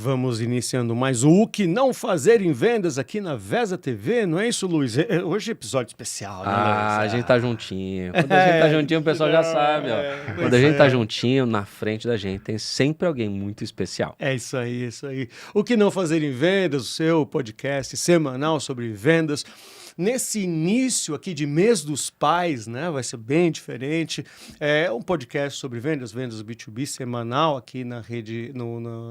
Vamos iniciando mais o que não fazer em vendas aqui na Vesa TV, não é isso, Luiz? Hoje é episódio especial, né, Luiz? A gente tá juntinho. Quando a gente tá juntinho, o pessoal já sabe, ó. Quando a gente tá juntinho, na frente da gente tem sempre alguém muito especial. É isso aí, isso aí. O que não fazer em vendas, o seu podcast semanal sobre vendas. Nesse início aqui de mês dos pais, né? Vai ser bem diferente. É um podcast sobre vendas B2B semanal aqui na rede,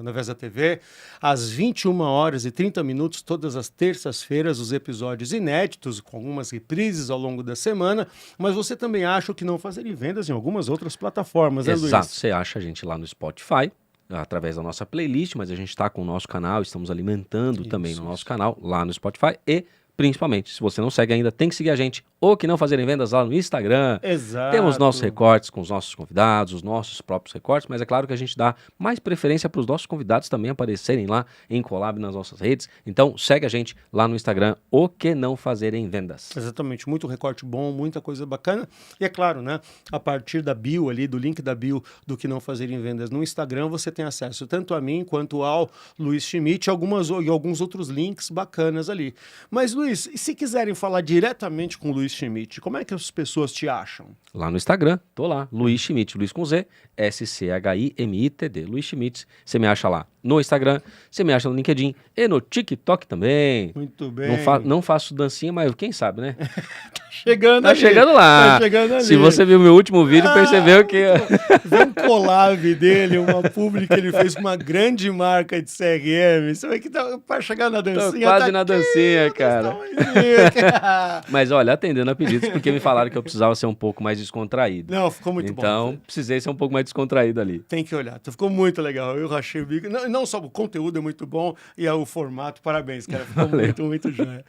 na Vesa TV, às 21h30, todas as terças-feiras, os episódios inéditos, com algumas reprises ao longo da semana. Mas você também acha o que não fazer em vendas em algumas outras plataformas, né, Luiz? Exato, você acha a gente lá no Spotify, através da nossa playlist, mas a gente está com o nosso canal, estamos alimentando também no nosso canal, lá no Spotify e... Principalmente, se você não segue ainda, tem que seguir a gente, ou que não fazerem vendas lá no Instagram. Exato. Temos nossos recortes com os nossos convidados, os nossos próprios recortes, mas é claro que a gente dá mais preferência para os nossos convidados também aparecerem lá em collab nas nossas redes. Então, segue a gente lá no Instagram, o que não fazerem vendas. Exatamente, muito recorte bom, muita coisa bacana. E é claro, né, a partir da bio ali, do link da bio do que não fazer em vendas no Instagram, você tem acesso tanto a mim quanto ao Luiz Schmidt e alguns outros links bacanas ali. Mas, Luiz, e se quiserem falar diretamente com o Luiz Schmidt, como é que as pessoas te acham? Lá no Instagram, tô lá, Luiz Schmidt, Luiz com Z, SCHIMITD, Luiz Schmidt, você me acha lá no Instagram, você me acha no LinkedIn e no TikTok também. Muito bem. Não faço dancinha, mas quem sabe, né? Tá chegando lá. Tá chegando ali. Se você viu meu último vídeo, percebeu que... Vê um collab dele, uma publi que ele fez com uma grande marca de CRM. Você vê que tá para chegar na dancinha. Tô quase na dancinha, cara. Mas olha, atendendo a pedidos, porque me falaram que eu precisava ser um pouco mais descontraído. Não, ficou muito bom. Então, precisei ser um pouco mais descontraído ali. Tem que olhar. Ficou muito legal. Eu rachei o bico. Não só o conteúdo é muito bom e o formato, parabéns, cara. Ficou muito joia.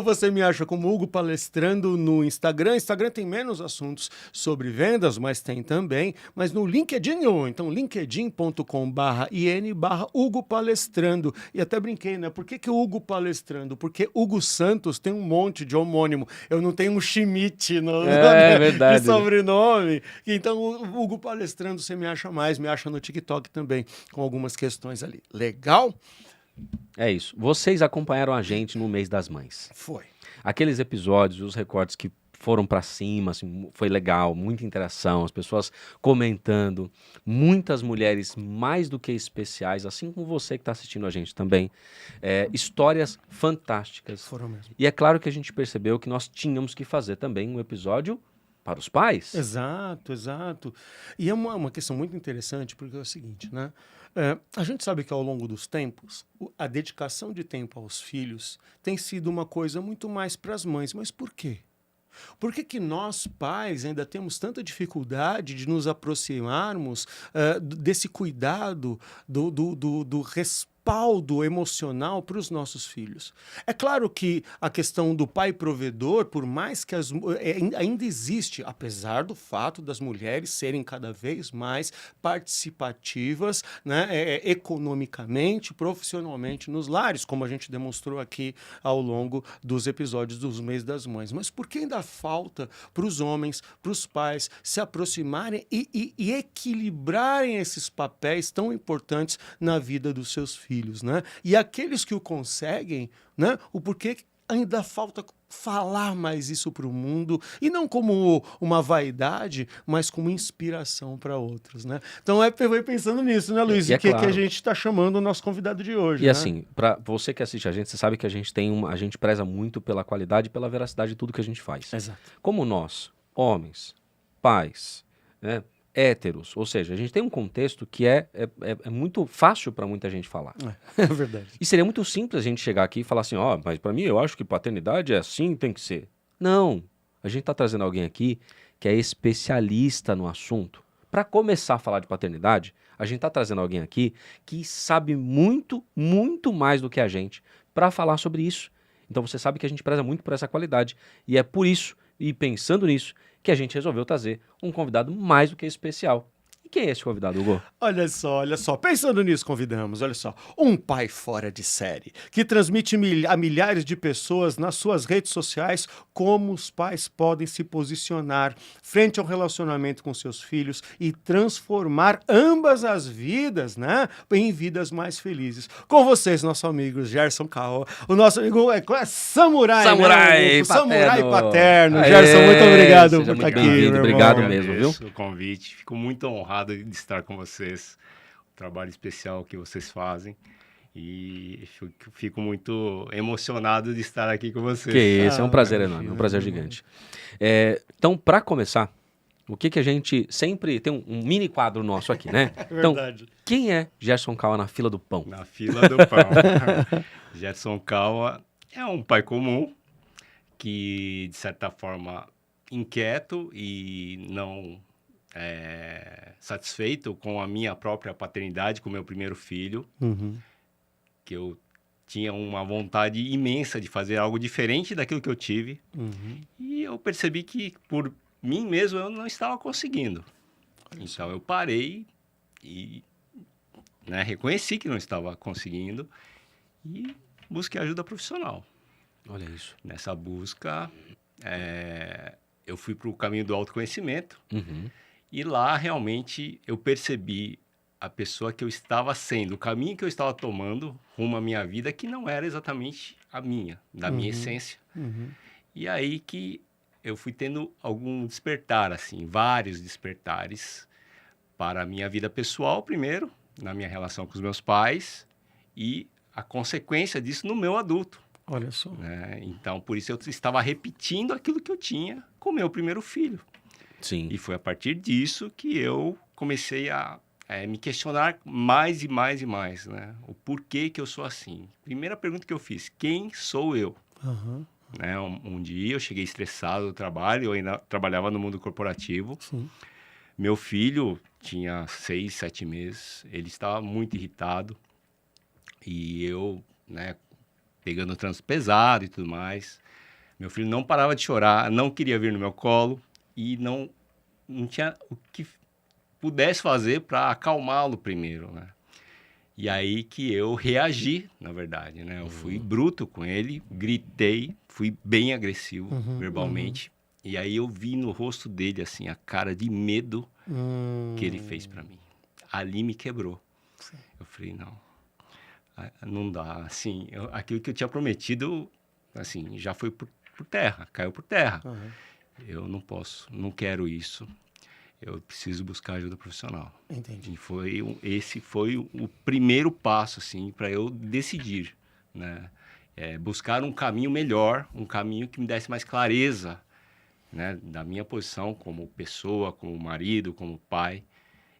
Você me acha como Hugo Palestrando no Instagram. Instagram tem menos assuntos sobre vendas, mas tem também. Mas no LinkedIn, então linkedin.com/in/Hugo Palestrando. E até brinquei, né? Por que o Hugo Palestrando? Porque Hugo Santos tem um monte de homônimo. Eu não tenho um Schmidt verdade. de sobrenome. Então, o Hugo Palestrando, você me acha mais, me acha no TikTok também, com algumas questões ali. Legal? É isso. Vocês acompanharam a gente no mês das mães. Foi. Aqueles episódios, os recortes que foram pra cima, assim, foi legal, muita interação, as pessoas comentando, muitas mulheres mais do que especiais, assim como você que está assistindo a gente também, histórias fantásticas. Foram mesmo. E é claro que a gente percebeu que nós tínhamos que fazer também um episódio para os pais. Exato. E é uma questão muito interessante, porque é o seguinte, né? A gente sabe que ao longo dos tempos, a dedicação de tempo aos filhos tem sido uma coisa muito mais para as mães. Mas por quê? Por que nós, pais, ainda temos tanta dificuldade de nos aproximarmos desse cuidado, do respaldo emocional para os nossos filhos? É claro que a questão do pai provedor, por mais que ainda existe, apesar do fato das mulheres serem cada vez mais participativas, né, economicamente, profissionalmente nos lares, como a gente demonstrou aqui ao longo dos episódios dos Mês das Mães. Mas por que ainda falta para os homens, para os pais se aproximarem e equilibrarem esses papéis tão importantes na vida dos seus filhos, né? E aqueles que o conseguem, né? O porquê ainda falta falar mais isso para o mundo, e não como uma vaidade, mas como inspiração para outros, né? Então, foi pensando nisso, né, Luiz? Que a gente está chamando o nosso convidado de hoje, E né? assim, para você que assiste a gente, você sabe que a gente preza muito pela qualidade e pela veracidade de tudo que a gente faz. Exato. Como nós, homens, pais, né, héteros, ou seja, a gente tem um contexto que é muito fácil para muita gente falar. É verdade. E seria muito simples a gente chegar aqui e falar assim, mas para mim eu acho que paternidade é assim, tem que ser. Não, a gente está trazendo alguém aqui que é especialista no assunto. Para começar a falar de paternidade, a gente está trazendo alguém aqui que sabe muito, muito mais do que a gente para falar sobre isso. Então você sabe que a gente preza muito por essa qualidade. E é por isso, e pensando nisso, que a gente resolveu trazer um convidado mais do que especial. E quem é esse convidado, Hugo? Olha só. Pensando nisso, convidamos, olha só. Um pai fora de série, que transmite a milhares de pessoas nas suas redes sociais como os pais podem se posicionar frente ao relacionamento com seus filhos e transformar ambas as vidas, né, em vidas mais felizes. Com vocês, nosso amigo Gerson Caoa, o nosso amigo samurai, Samurai né? Samurai paterno. paterno. Aê, Gerson, muito obrigado seja por muito estar aqui, bem-vindo, meu obrigado irmão. mesmo, viu? Agradeço o convite, fico muito honrado de estar com vocês, o trabalho especial que vocês fazem e fico muito emocionado de estar aqui com vocês. Que isso, é um prazer imagina, enorme, um prazer meu irmão. gigante. Então, para começar, o que a gente sempre tem um mini quadro nosso aqui, né? Então, Verdade. quem é Gerson Caoa na fila do pão? Na fila do pão. Gerson Caoa é um pai comum que, de certa forma, inquieto e não satisfeito com a minha própria paternidade, com o meu primeiro filho, Uhum. que eu tinha uma vontade imensa de fazer algo diferente daquilo que eu tive. Uhum. E eu percebi que, por mim mesmo, eu não estava conseguindo. Então, eu parei e reconheci que não estava conseguindo e busquei ajuda profissional. Olha isso. Nessa busca, eu fui para o caminho do autoconhecimento Uhum. e lá, realmente, eu percebi a pessoa que eu estava sendo, o caminho que eu estava tomando rumo à minha vida, que não era exatamente a minha, da minha essência. Uhum. E aí que eu fui tendo algum despertar, assim, vários despertares para a minha vida pessoal, primeiro, na minha relação com os meus pais, e a consequência disso no meu adulto, Olha só. né? Então, por isso eu estava repetindo aquilo que eu tinha com o meu primeiro filho. Sim. E foi a partir disso que eu comecei a me questionar mais e mais e mais, né? O porquê que eu sou assim. Primeira pergunta que eu fiz, quem sou eu? Aham. Né? Um dia eu cheguei estressado do trabalho, eu ainda trabalhava no mundo corporativo. Sim. Meu filho tinha 6, 7 meses, ele estava muito irritado e eu, né, pegando o trânsito pesado e tudo mais. Meu filho não parava de chorar, não queria vir no meu colo e não tinha o que pudesse fazer para acalmá-lo primeiro, né? E aí que eu reagi, na verdade, né? Eu fui bruto com ele, gritei, fui bem agressivo verbalmente. E aí eu vi no rosto dele, assim, a cara de medo que ele fez para mim. Ali me quebrou. Sim. Eu falei, não dá. Assim, aquilo que eu tinha prometido, assim, já foi por terra, caiu por terra. Aham. Eu não posso, não quero isso. Eu preciso buscar ajuda profissional. Entendi. E esse foi o primeiro passo, assim, para eu decidir, né? Buscar um caminho melhor, um caminho que me desse mais clareza, né? Da minha posição como pessoa, como marido, como pai.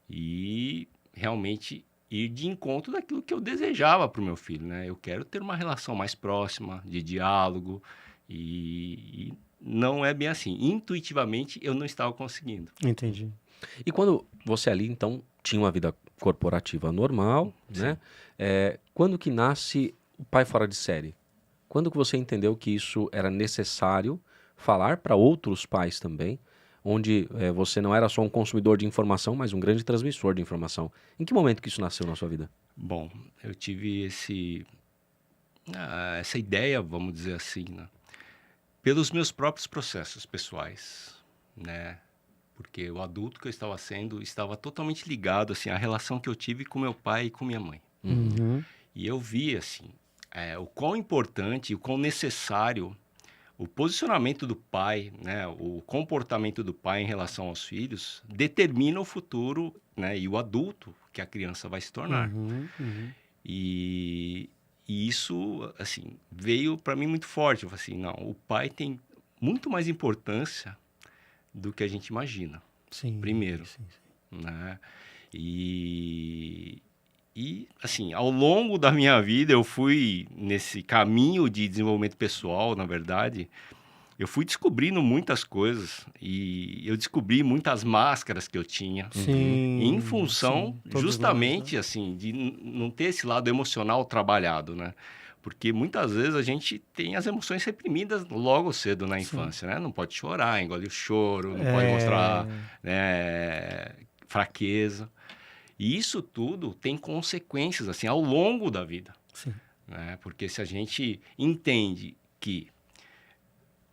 E realmente ir de encontro daquilo que eu desejava para o meu filho, né? Eu quero ter uma relação mais próxima, de diálogo, e não é bem assim. Intuitivamente, eu não estava conseguindo. Entendi. E quando você ali, então, tinha uma vida corporativa normal, né? Quando que nasce o pai fora de série? Quando que você entendeu que isso era necessário falar para outros pais também, onde você não era só um consumidor de informação, mas um grande transmissor de informação? Em que momento que isso nasceu na sua vida? Bom, eu tive essa ideia, vamos dizer assim, né? Pelos meus próprios processos pessoais, né? Porque o adulto que eu estava sendo estava totalmente ligado, assim, à relação que eu tive com meu pai e com minha mãe. Uhum. E eu vi, assim, o quão importante, o quão necessário o posicionamento do pai, né? O comportamento do pai em relação aos filhos determina o futuro, né? E o adulto que a criança vai se tornar. Uhum. Uhum. E isso, assim, veio para mim muito forte. Eu falei assim, não, o pai tem muito mais importância do que a gente imagina, Sim. primeiro, Sim. né? E, assim, ao longo da minha vida, eu fui nesse caminho de desenvolvimento pessoal, na verdade, eu fui descobrindo muitas coisas e eu descobri muitas máscaras que eu tinha. Sim. Em função, Sim. Todos justamente, nós, assim, de não ter esse lado emocional trabalhado, né? Porque muitas vezes a gente tem as emoções reprimidas logo cedo na infância, né? Não pode chorar, engole o choro, não pode mostrar, né, fraqueza. E isso tudo tem consequências, assim, ao longo da vida. Sim. Né? Porque se a gente entende que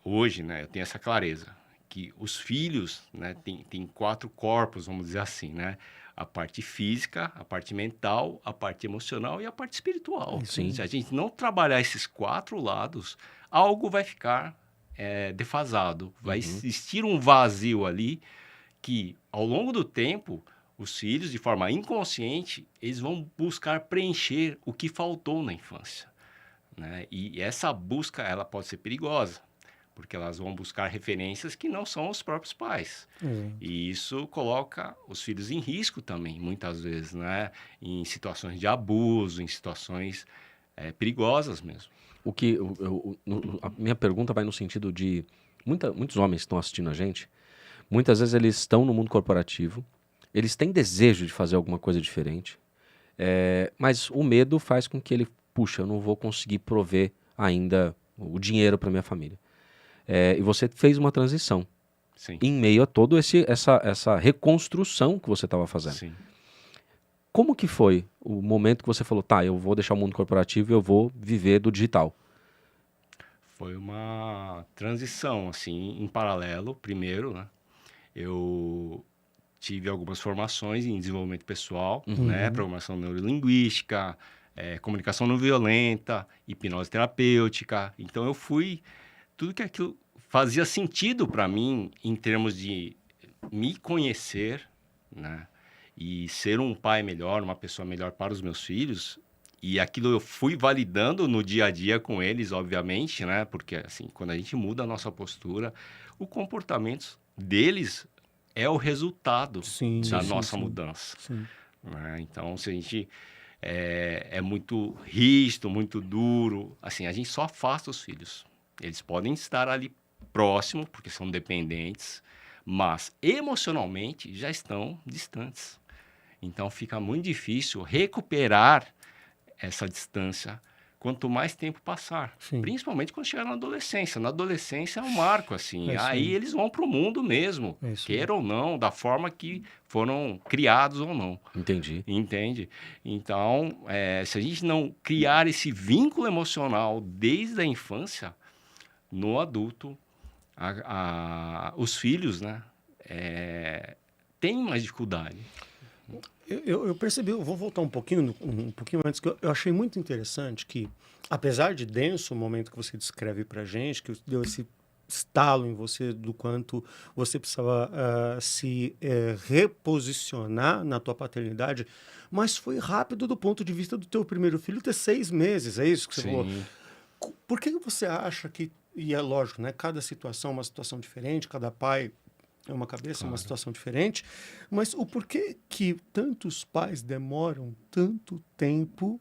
hoje, né, eu tenho essa clareza, que os filhos, né, tem 4 corpos, vamos dizer assim, né? A parte física, a parte mental, a parte emocional e a parte espiritual. Sim. Se a gente não trabalhar esses 4 lados, algo vai ficar defasado. Vai existir um vazio ali que, ao longo do tempo, os filhos, de forma inconsciente, eles vão buscar preencher o que faltou na infância. Né? E essa busca, ela pode ser perigosa, porque elas vão buscar referências que não são os próprios pais. E isso coloca os filhos em risco também, muitas vezes, né? Em situações de abuso, em situações perigosas mesmo. A minha pergunta vai no sentido de muitos homens que estão assistindo a gente, muitas vezes eles estão no mundo corporativo, eles têm desejo de fazer alguma coisa diferente, mas o medo faz com que ele, puxa, eu não vou conseguir prover ainda o dinheiro para minha família. E você fez uma transição. Sim. Em meio a toda essa reconstrução que você estava fazendo. Sim. Como que foi o momento que você falou, tá, eu vou deixar o mundo corporativo e eu vou viver do digital? Foi uma transição, assim, em paralelo. Primeiro, né? Eu tive algumas formações em desenvolvimento pessoal, né? Programação neurolinguística, comunicação não violenta, hipnose terapêutica. Então, eu fui... Tudo que aquilo fazia sentido para mim em termos de me conhecer, né? E ser um pai melhor, uma pessoa melhor para os meus filhos. E aquilo eu fui validando no dia a dia com eles, obviamente, né? Porque, assim, quando a gente muda a nossa postura, o comportamento deles é o resultado da nossa mudança. Sim. Né? Então, se a gente é muito rígido, muito duro, assim, a gente só afasta os filhos. Eles podem estar ali próximo, porque são dependentes, mas emocionalmente já estão distantes. Então, fica muito difícil recuperar essa distância quanto mais tempo passar. Sim. Principalmente quando chegar na adolescência. Na adolescência é um marco, assim. Isso Aí aí. eles vão para o mundo mesmo, Isso queira ou não, da forma que foram criados ou não. Entendi. Entende? Então, se a gente não criar esse vínculo emocional desde a infância, no adulto, os filhos, né, têm mais dificuldade. Eu percebi, eu vou voltar um pouquinho antes, que eu achei muito interessante que, apesar de denso o momento que você descreve pra gente, que deu esse estalo em você do quanto você precisava se reposicionar na tua paternidade, mas foi rápido do ponto de vista do teu primeiro filho ter 6 meses, é isso que você falou? Sim. Por que você acha que, e é lógico, né, cada situação é uma situação diferente, cada pai é uma cabeça, uma situação diferente, mas o porquê que tantos pais demoram tanto tempo,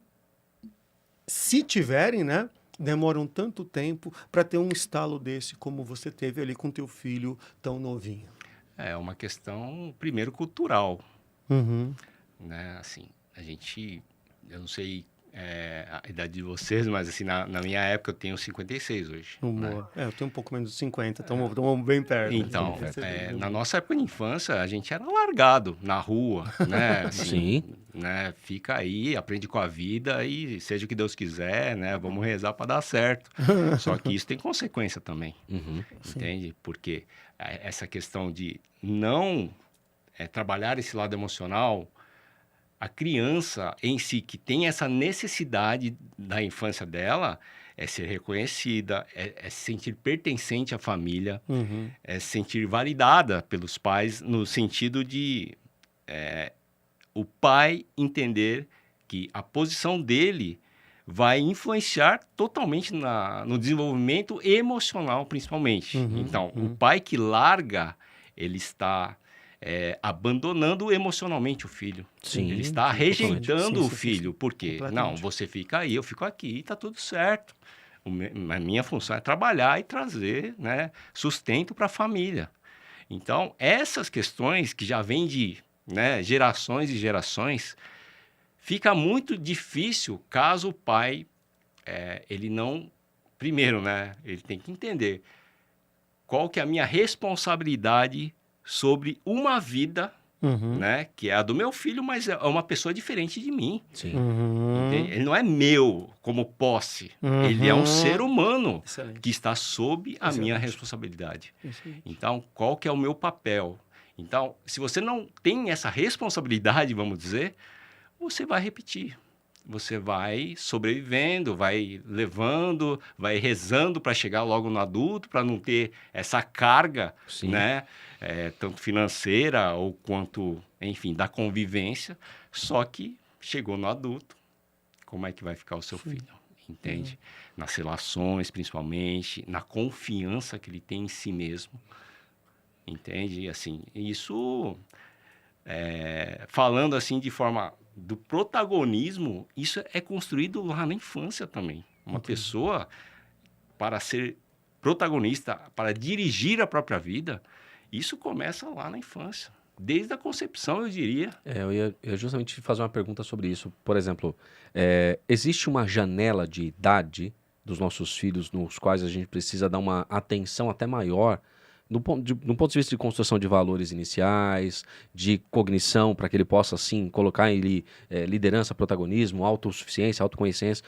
se tiverem, né, demoram tanto tempo para ter um estalo desse como você teve ali com teu filho tão novinho? É uma questão, primeiro, cultural, Uhum. né? Assim, eu não sei a idade de vocês, mas assim, na minha época eu tenho 56 hoje. Né? Eu tenho um pouco menos de 50, estamos bem perto. Então, na nossa época de infância, a gente era largado na rua, né? Assim, Sim. né? Fica aí, aprende com a vida e seja o que Deus quiser, né? Vamos rezar para dar certo. Só que isso tem consequência também, entende? Porque essa questão de não trabalhar esse lado emocional, a criança em si, que tem essa necessidade da infância dela, é ser reconhecida, é se sentir pertencente à família, é se sentir validada pelos pais, no sentido de o pai entender que a posição dele vai influenciar totalmente no desenvolvimento emocional, principalmente. Então, o pai que larga, ele está abandonando emocionalmente o filho. Sim, Ele está rejeitando o filho. Por quê? Não, Completamente. você fica aí, eu fico aqui, está tudo certo. A minha função é trabalhar e trazer, né, sustento para a família. Então, essas questões que já vêm de, né, gerações e gerações, fica muito difícil caso o pai, ele não... Primeiro, né, ele tem que entender qual que é a minha responsabilidade sobre uma vida né? Que é a do meu filho, mas é uma pessoa diferente de mim. Sim. Entende? Ele não é meu como posse. Ele é um ser humano Excelente. que está sob a minha Excelente. responsabilidade. Excelente. Então, qual que é o meu papel? Então, se você não tem essa responsabilidade, vamos dizer, você vai repetir. Você vai sobrevivendo, vai levando, vai rezando para chegar logo no adulto, para não ter essa carga, Sim. né? Tanto financeira ou quanto, enfim, da convivência. Só que chegou no adulto, como é que vai ficar o seu filho? Entende? Nas relações, principalmente, na confiança que ele tem em si mesmo. Entende? Assim, isso, falando assim de forma do protagonismo, isso é construído lá na infância também. Uma pessoa, para ser protagonista, para dirigir a própria vida, isso começa lá na infância. Desde a concepção, eu diria. Eu ia justamente fazer uma pergunta sobre isso. Por exemplo, existe uma janela de idade dos nossos filhos nos quais a gente precisa dar uma atenção até maior no ponto de vista de construção de valores iniciais, de cognição, para que ele possa, assim, colocar ele liderança, protagonismo, autossuficiência, autoconhecência.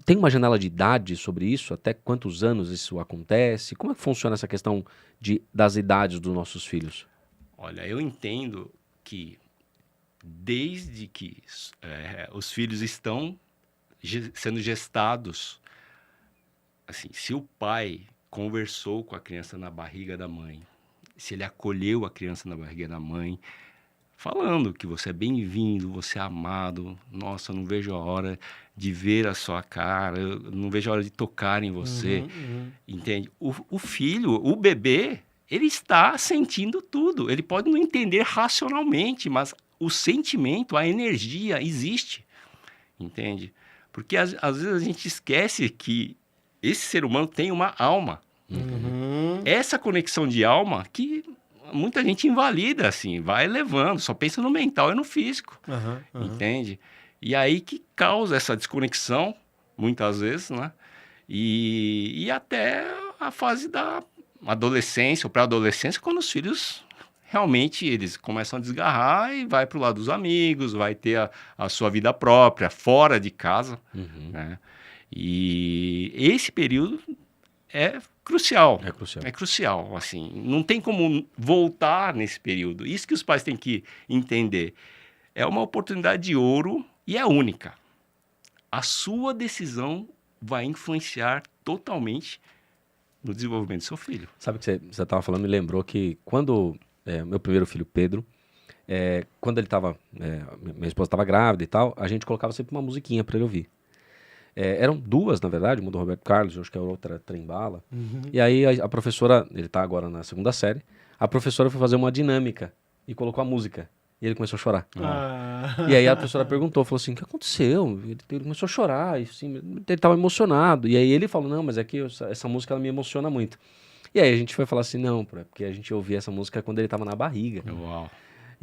Tem uma janela de idade sobre isso? Até quantos anos isso acontece? Como é que funciona essa questão das idades dos nossos filhos? Olha, eu entendo que desde que os filhos estão sendo gestados, assim, se o pai conversou com a criança na barriga da mãe, se ele acolheu a criança na barriga da mãe, falando que você é bem-vindo, você é amado, nossa, eu não vejo a hora de ver a sua cara, eu não vejo a hora de tocar em você, entende? O filho, o bebê, ele está sentindo tudo, ele pode não entender racionalmente, mas o sentimento, a energia existe, entende? Porque às vezes a gente esquece que esse ser humano tem uma alma. Essa conexão de alma que muita gente invalida, assim, vai levando, só pensa no mental e no físico, entende? E aí que causa essa desconexão, muitas vezes, né? E até a fase da adolescência ou pré-adolescência, quando os filhos realmente eles começam a desgarrar e vai para o lado dos amigos, vai ter a sua vida própria, fora de casa, né? E esse período é crucial. É crucial. É crucial, assim. Não tem como voltar nesse período. Isso que os pais têm que entender. É uma oportunidade de ouro e é única. A sua decisão vai influenciar totalmente no desenvolvimento do seu filho. Sabe o que você estava falando, me lembrou que quando meu primeiro filho, Pedro, quando ele estava, minha esposa estava grávida e tal, a gente colocava sempre uma musiquinha para ele ouvir. Eram duas, na verdade, uma do Roberto Carlos, eu acho que a outra Trembala. E aí a professora, ele está agora na 2ª série, a professora foi fazer uma dinâmica e colocou a música. E ele começou a chorar. E aí a professora perguntou, falou assim, o que aconteceu? Ele começou a chorar, e, assim, ele estava emocionado. E aí ele falou, não, mas é que essa música ela me emociona muito. E aí a gente foi falar assim, não, porque a gente ouvia essa música quando ele estava na barriga. Uau.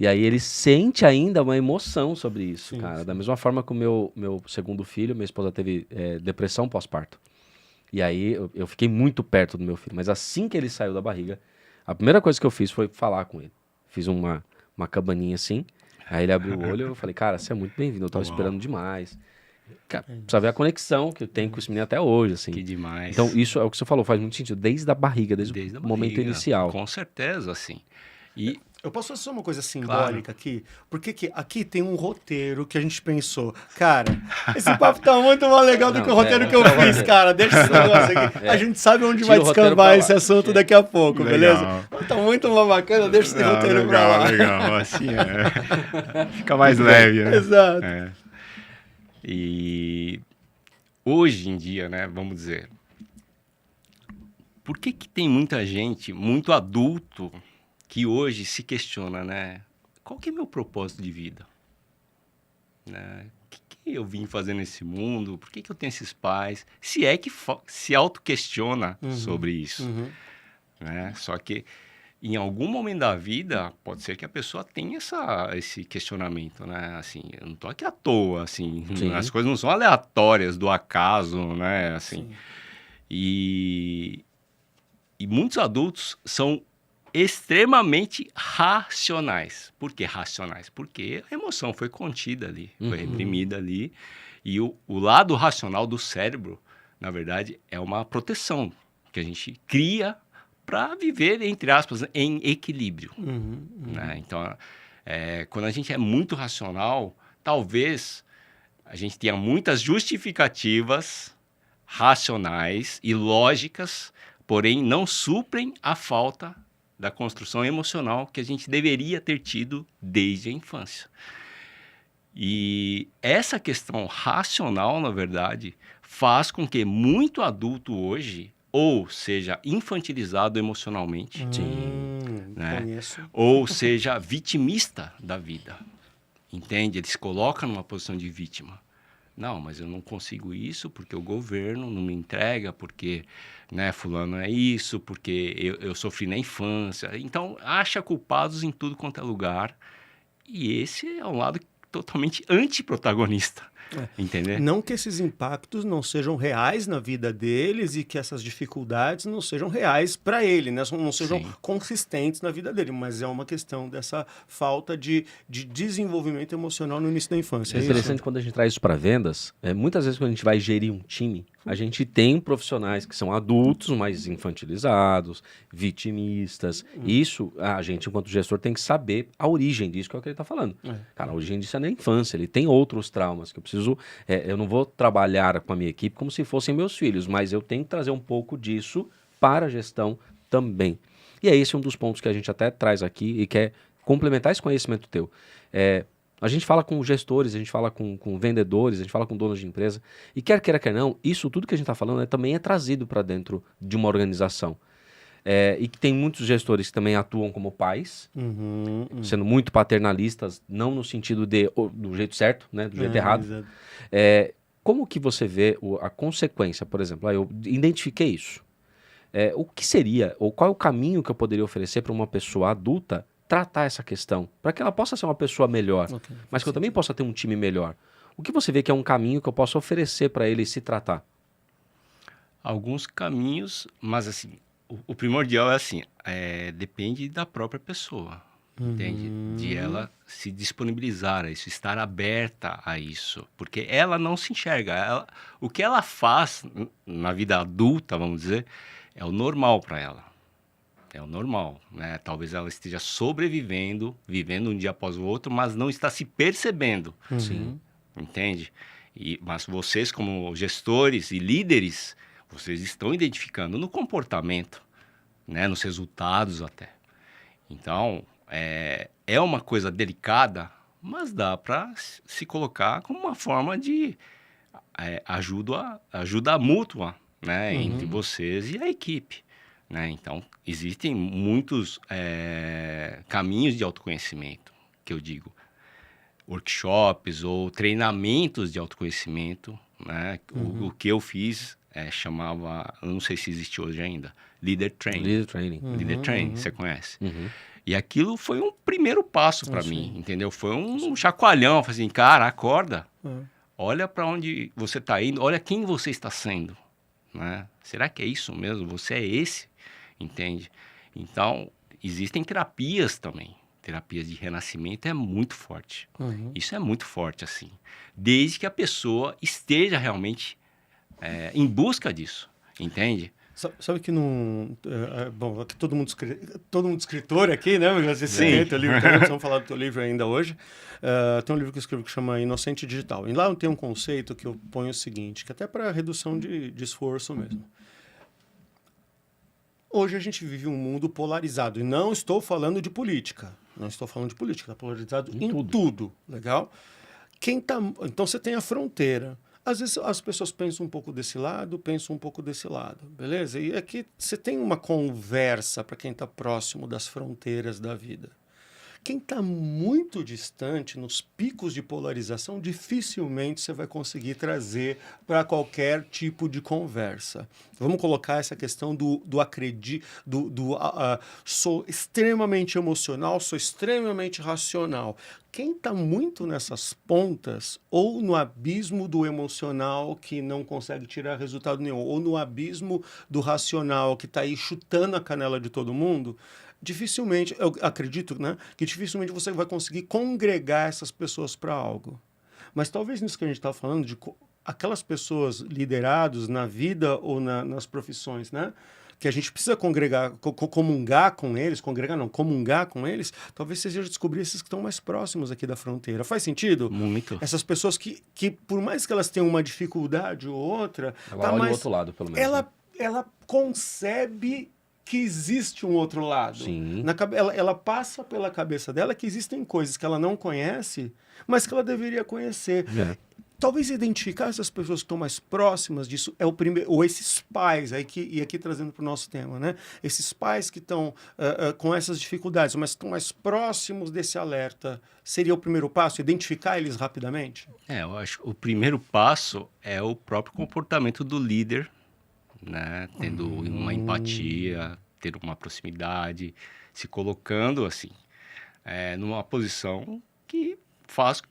E aí ele sente ainda uma emoção sobre isso, Sim, cara. sim. Da mesma forma que o meu segundo filho, minha esposa teve depressão pós-parto. E aí eu fiquei muito perto do meu filho. Mas assim que ele saiu da barriga, a primeira coisa que eu fiz foi falar com ele. Fiz uma cabaninha assim. Aí ele abriu o olho e eu falei, cara, você é muito bem-vindo. Eu tava esperando demais. Cara, precisa ver a conexão que eu tenho com esse menino até hoje, assim. Que demais. Então isso é o que você falou, faz muito sentido. Desde a barriga, desde Desde a o momento barriga, inicial. Com certeza, assim. E Eu posso fazer só uma coisa simbólica aqui? Porque aqui tem um roteiro que a gente pensou. Cara, esse papo tá muito mais legal do que o roteiro que eu fiz, cara. Deixa esse negócio aqui. A gente sabe onde Tira vai o roteiro pra descambar lá. esse assunto daqui a pouco, Legal. beleza? Tá muito mais bacana, deixa esse roteiro pra lá. legal. Assim, fica mais leve, né? Exato. E hoje em dia, né, vamos dizer, por que tem muita gente, muito adulto, que hoje se questiona, né? Qual que é meu propósito de vida? Né? O que eu vim fazer nesse mundo? Por que eu tenho esses pais? Se é que se auto-questiona sobre isso. Né? Só que em algum momento da vida, pode ser que a pessoa tenha esse questionamento, né? Assim, eu não tô aqui à toa, assim. Sim. As coisas não são aleatórias, do acaso, né? Assim. Sim. E muitos adultos são extremamente racionais. Por que racionais? Porque a emoção foi contida ali, foi reprimida ali. E o lado racional do cérebro, na verdade, é uma proteção que a gente cria para viver, entre aspas, em equilíbrio. Né? Então, quando a gente é muito racional, talvez a gente tenha muitas justificativas racionais e lógicas, porém não suprem a falta da construção emocional que a gente deveria ter tido desde a infância. E essa questão racional, na verdade, faz com que muito adulto hoje ou seja infantilizado emocionalmente, né? Conheço. Ou seja vitimista da vida, entende? Ele se coloca numa posição de vítima. Não, mas eu não consigo isso porque o governo não me entrega, porque né, fulano é isso, porque eu sofri na infância. Então, acha culpados em tudo quanto é lugar. E esse é um lado totalmente antiprotagonista, entendeu? Não que esses impactos não sejam reais na vida deles e que essas dificuldades não sejam reais para ele, né? Não sejam Sim. consistentes na vida dele, mas é uma questão dessa falta de desenvolvimento emocional no início da infância. É interessante quando a gente traz isso para vendas. Muitas vezes quando a gente vai gerir um time, a gente tem profissionais que são adultos, mais infantilizados, vitimistas. Isso, a gente, enquanto gestor, tem que saber a origem disso, que é o que ele está falando. Cara, a origem disso é na infância. Ele tem outros traumas que eu preciso... eu não vou trabalhar com a minha equipe como se fossem meus filhos, mas eu tenho que trazer um pouco disso para a gestão também. E é esse um dos pontos que a gente até traz aqui e quer complementar esse conhecimento teu. A gente fala com gestores, a gente fala com vendedores, a gente fala com donos de empresa. E quer queira, quer não, isso tudo que a gente está falando também é trazido para dentro de uma organização. E que tem muitos gestores que também atuam como pais, sendo muito paternalistas, não no sentido do jeito certo, né, do jeito errado. Exato. Como que você vê a consequência, por exemplo? Eu identifiquei isso. O que seria, ou qual é o caminho que eu poderia oferecer para uma pessoa adulta tratar essa questão, para que ela possa ser uma pessoa melhor, mas que eu também possa ter um time melhor? O que você vê que é um caminho que eu possa oferecer para ele se tratar? Alguns caminhos, mas assim, o primordial é assim, depende da própria pessoa, entende? De ela se disponibilizar a isso, estar aberta a isso, porque ela não se enxerga. O que ela faz na vida adulta, vamos dizer, é o normal para ela. É o normal, né? Talvez ela esteja sobrevivendo, vivendo um dia após o outro, mas não está se percebendo. Sim. Entende? Mas vocês, como gestores e líderes, vocês estão identificando no comportamento, né? Nos resultados até. Então, é uma coisa delicada, mas dá para se colocar como uma forma de ajuda mútua, né? Entre vocês e a equipe. Né? Então, existem muitos caminhos de autoconhecimento, que eu digo, workshops ou treinamentos de autoconhecimento, né? O que eu fiz chamava, eu não sei se existe hoje ainda, Leader Training. Leader Training. Leader Training, você conhece. E aquilo foi um primeiro passo para mim, entendeu? Foi um chacoalhão, assim, cara, acorda, olha para onde você está indo, olha quem você está sendo. Né? Será que é isso mesmo? Você é esse? Entende? Então, existem terapias também. Terapias de renascimento é muito forte. Isso é muito forte, assim. Desde que a pessoa esteja realmente em busca disso. Entende? Sabe que não... bom, aqui todo mundo escritor aqui, né? Sim. Teu livro, vamos falar do teu livro ainda hoje. Tem um livro que eu escrevo que chama Inocente Digital. E lá tem um conceito que eu ponho o seguinte, que até para redução de esforço mesmo. Hoje a gente vive um mundo polarizado. E não estou falando de política. Não estou falando de política. Está polarizado em tudo. Legal? Então você tem a fronteira. Às vezes as pessoas pensam um pouco desse lado, pensam um pouco desse lado. Beleza? E aqui você tem uma conversa para quem está próximo das fronteiras da vida. Quem está muito distante, nos picos de polarização, dificilmente você vai conseguir trazer para qualquer tipo de conversa. Vamos colocar essa questão sou extremamente emocional, sou extremamente racional. Quem está muito nessas pontas, ou no abismo do emocional que não consegue tirar resultado nenhum, ou no abismo do racional que está aí chutando a canela de todo mundo, dificilmente, eu acredito, né, que dificilmente você vai conseguir congregar essas pessoas para algo. Mas talvez nisso que a gente está falando, de aquelas pessoas liderados na vida ou nas profissões, né? Que a gente precisa congregar, comungar com eles, congregar não, comungar com eles, talvez seja descobrir esses que estão mais próximos aqui da fronteira. Faz sentido? Muito. Essas pessoas que por mais que elas tenham uma dificuldade ou outra, Ela olha o outro lado, pelo menos. Né? ela concebe que existe um outro lado. Sim. Ela passa pela cabeça dela que existem coisas que ela não conhece, mas que ela deveria conhecer. É. Talvez identificar essas pessoas que estão mais próximas disso é o primeiro, ou esses pais, e aqui trazendo para o nosso tema, né? Esses pais que estão com essas dificuldades, mas estão mais próximos desse alerta, seria o primeiro passo, identificar eles rapidamente? Eu acho que o primeiro passo é o próprio comportamento do líder, né? Tendo uma empatia, ter uma proximidade, se colocando assim, numa posição que faz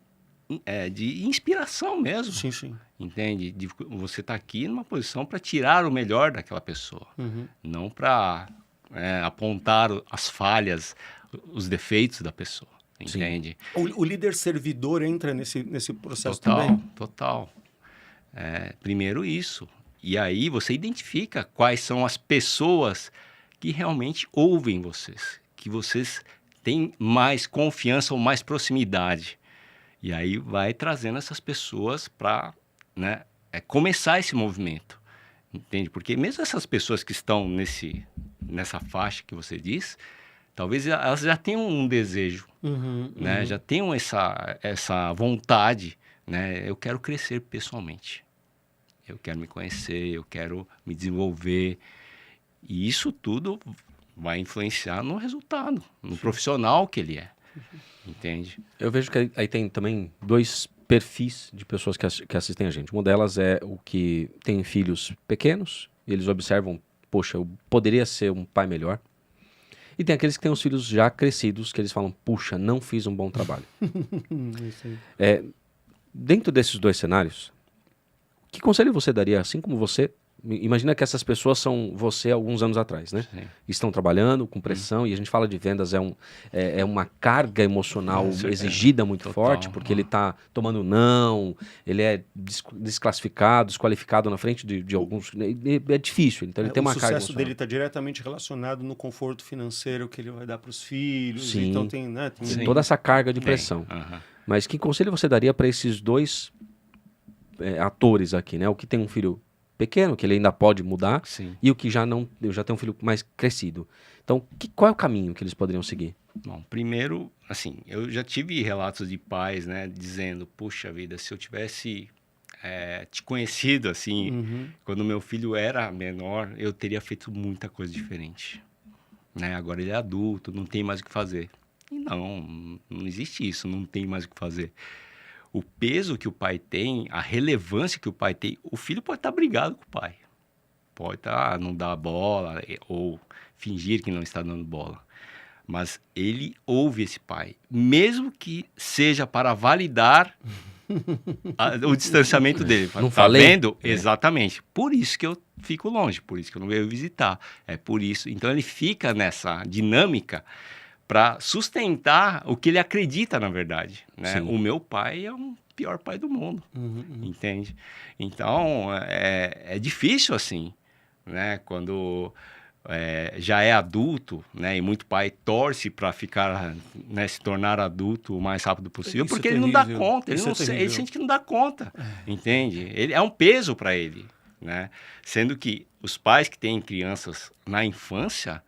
de inspiração mesmo. Sim, sim. Entende? Você está aqui numa posição para tirar o melhor daquela pessoa, não para apontar as falhas, os defeitos da pessoa. Entende? O líder servidor entra nesse processo Total, também? total. Primeiro isso. E aí você identifica quais são as pessoas que realmente ouvem vocês, que vocês têm mais confiança ou mais proximidade. E aí vai trazendo essas pessoas para começar esse movimento, entende? Porque mesmo essas pessoas que estão nessa faixa que você diz, talvez elas já tenham um desejo, né? Já tenham essa vontade, né? Eu quero crescer pessoalmente, eu quero me conhecer, eu quero me desenvolver. E isso tudo vai influenciar no resultado, no profissional que ele é. Entende? Eu vejo que aí tem também dois perfis de pessoas que assistem a gente. Uma delas é o que tem filhos pequenos, e eles observam, poxa, eu poderia ser um pai melhor. E tem aqueles que têm os filhos já crescidos, que eles falam, puxa, não fiz um bom trabalho. Isso aí. Dentro desses dois cenários, que conselho você daria, assim como você... Imagina que essas pessoas são você alguns anos atrás, né? Sim. Estão trabalhando com pressão e a gente fala de vendas, é uma carga emocional exigida muito Total. forte, porque ele está tomando não, ele é desclassificado, desqualificado na frente de alguns... É difícil, então ele tem uma carga emocional. O emocional. sucesso dele está diretamente relacionado no conforto financeiro que ele vai dar para os filhos. Sim. Então tem, né, tem toda essa carga de pressão. Mas que conselho você daria para esses dois atores aqui, né? O que tem um filho pequeno, que ele ainda pode mudar, Sim. e o que já tem um filho mais crescido. Então, qual é o caminho que eles poderiam seguir? Bom, primeiro, assim, eu já tive relatos de pais, né, dizendo, puxa vida, se eu tivesse te conhecido, assim, quando meu filho era menor, eu teria feito muita coisa diferente. Né? Agora ele é adulto, não tem mais o que fazer. E não existe isso, não tem mais o que fazer. O peso que o pai tem, a relevância que o pai tem, o filho pode estar brigado com o pai. Pode não dar bola ou fingir que não está dando bola. Mas ele ouve esse pai, mesmo que seja para validar o distanciamento dele. Não tá falei? Vendo? Exatamente. Por isso que eu fico longe, por isso que eu não venho visitar. É por isso. Então ele fica nessa dinâmica para sustentar o que ele acredita, na verdade. Né? O meu pai é o pior pai do mundo, entende? Então, é difícil assim, né? Quando já é adulto, né? E muito pai torce para ficar, né? Se tornar adulto o mais rápido possível, Isso porque é ele não dá terrível. conta, ele sente que não dá conta, entende? Ele é um peso para ele, né? Sendo que os pais que têm crianças na infância,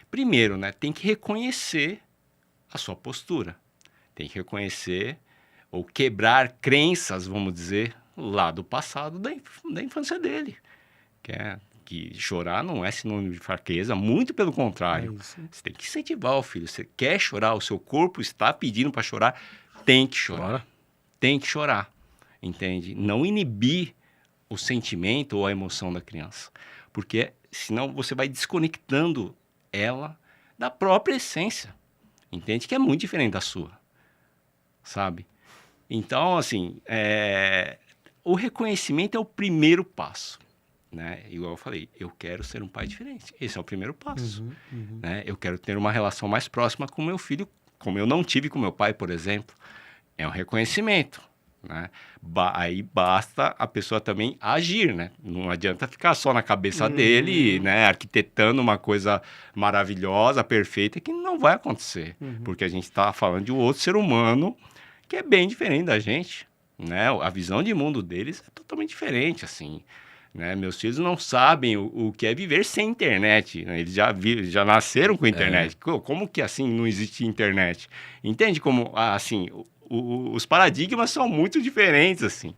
primeiro, né, tem que reconhecer a sua postura. Tem que reconhecer ou quebrar crenças, vamos dizer, lá do passado da infância dele. Que chorar não é sinônimo de fraqueza, muito pelo contrário. Você tem que incentivar o filho. Você quer chorar, o seu corpo está pedindo para chorar, tem que chorar. Tem que chorar, entende? Não inibir o sentimento ou a emoção da criança. Porque senão você vai desconectando ela da própria essência, entende? Que é muito diferente da sua, sabe? Então, assim, o reconhecimento é o primeiro passo, né? Igual eu falei, eu quero ser um pai diferente. Esse é o primeiro passo, Uhum. né? Eu quero ter uma relação mais próxima com meu filho, como eu não tive com meu pai, por exemplo. É um reconhecimento, né? Aí basta a pessoa também agir, né? Não adianta ficar só na cabeça dele, né? Arquitetando uma coisa maravilhosa, perfeita, que não vai acontecer. Porque a gente está falando de um outro ser humano que é bem diferente da gente, né? A visão de mundo deles é totalmente diferente, assim, né? Meus filhos não sabem o que é viver sem internet, né? Eles já nasceram com internet. Como que assim não existe internet? Entende como, assim, os paradigmas são muito diferentes, assim,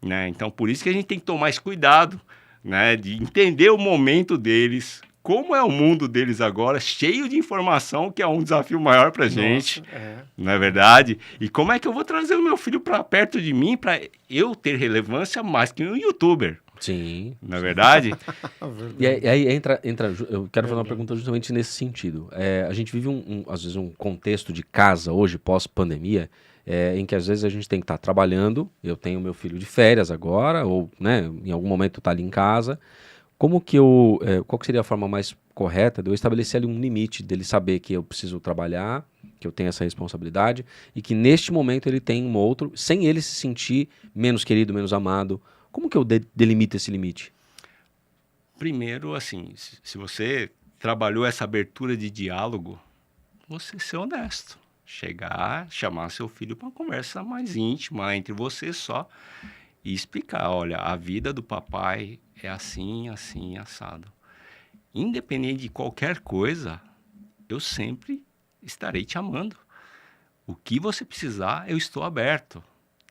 né? Então, por isso que a gente tem que tomar esse cuidado, né? De entender o momento deles, como é o mundo deles agora, cheio de informação, que é um desafio maior pra gente, não é verdade? E como é que eu vou trazer o meu filho para perto de mim para eu ter relevância mais que um youtuber? Sim. Não é verdade? E aí entra, eu quero fazer uma pergunta justamente nesse sentido. A gente vive, às vezes, um contexto de casa hoje, pós-pandemia, em que às vezes a gente tem que estar trabalhando, eu tenho meu filho de férias agora, ou né, em algum momento está ali em casa. Qual que seria a forma mais correta de eu estabelecer ali um limite, dele saber que eu preciso trabalhar, que eu tenho essa responsabilidade, e que neste momento ele tem um outro, sem ele se sentir menos querido, menos amado? Como que eu delimito esse limite? Primeiro, assim, se você trabalhou essa abertura de diálogo, você ser honesto. Chegar, chamar seu filho para uma conversa mais íntima entre você só e explicar, olha, a vida do papai é assim, assim, assado. Independente de qualquer coisa, eu sempre estarei te amando. O que você precisar, eu estou aberto.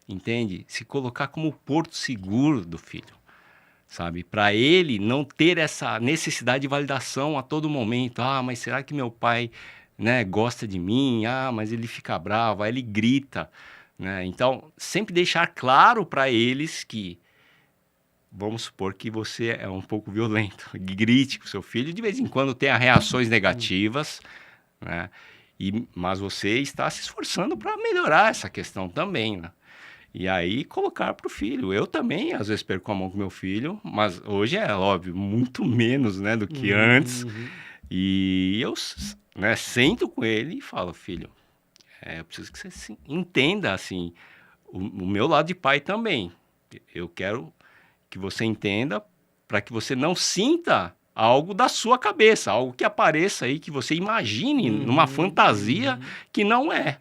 Entende? Se colocar como porto seguro do filho, sabe? Para ele não ter essa necessidade de validação a todo momento. Ah, mas será que meu pai, né, gosta de mim? Ah, mas ele fica bravo, aí ele grita, né? Então, sempre deixar claro para eles que, vamos supor que você é um pouco violento, grite com seu filho, de vez em quando tenha reações negativas, né? Mas você está se esforçando para melhorar essa questão também, né? E aí colocar para o filho. Eu também, às vezes, perco a mão com meu filho, mas hoje é óbvio, muito menos, né, do que antes. E eu, né, sento com ele e falo, filho, eu preciso que você entenda, assim, o meu lado de pai também. Eu quero que você entenda para que você não sinta algo da sua cabeça, algo que apareça aí, que você imagine numa fantasia que não é.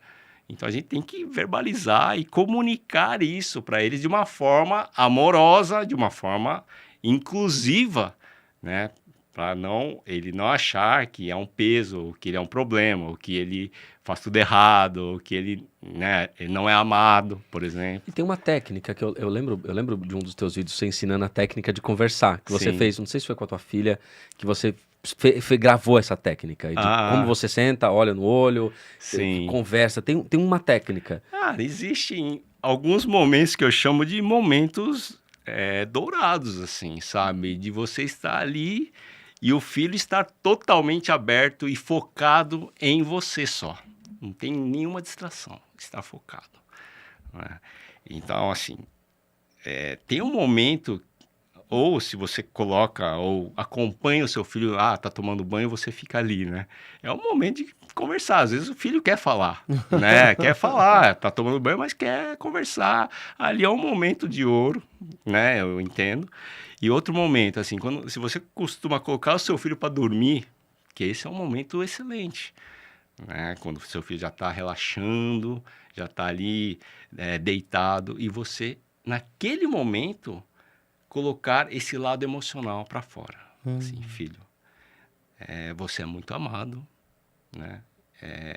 Então, a gente tem que verbalizar e comunicar isso para eles de uma forma amorosa, de uma forma inclusiva, né? Para ele não achar que é um peso, ou que ele é um problema, ou que ele faz tudo errado, ou que ele, né, ele não é amado, por exemplo. E tem uma técnica que eu lembro de um dos teus vídeos, você ensinando a técnica de conversar, que você fez, não sei se foi com a tua filha, que você gravou essa técnica, de como você senta, olha no olho, conversa, tem uma técnica. Existem alguns momentos que eu chamo de momentos dourados, assim, sabe? De você estar ali e o filho estar totalmente aberto e focado em você só. Não tem nenhuma distração, está focado, né? Então, assim, tem um momento, ou se você coloca, ou acompanha o seu filho, tá tomando banho, você fica ali, né? É um momento de conversar. Às vezes o filho quer falar, né? Quer falar, tá tomando banho, mas quer conversar. Ali é um momento de ouro, né? Eu entendo. E outro momento, assim, se você costuma colocar o seu filho para dormir, que esse é um momento excelente, né? Quando o seu filho já está relaxando, já está ali deitado, e você, naquele momento, colocar esse lado emocional para fora. Assim, filho, você é muito amado, né?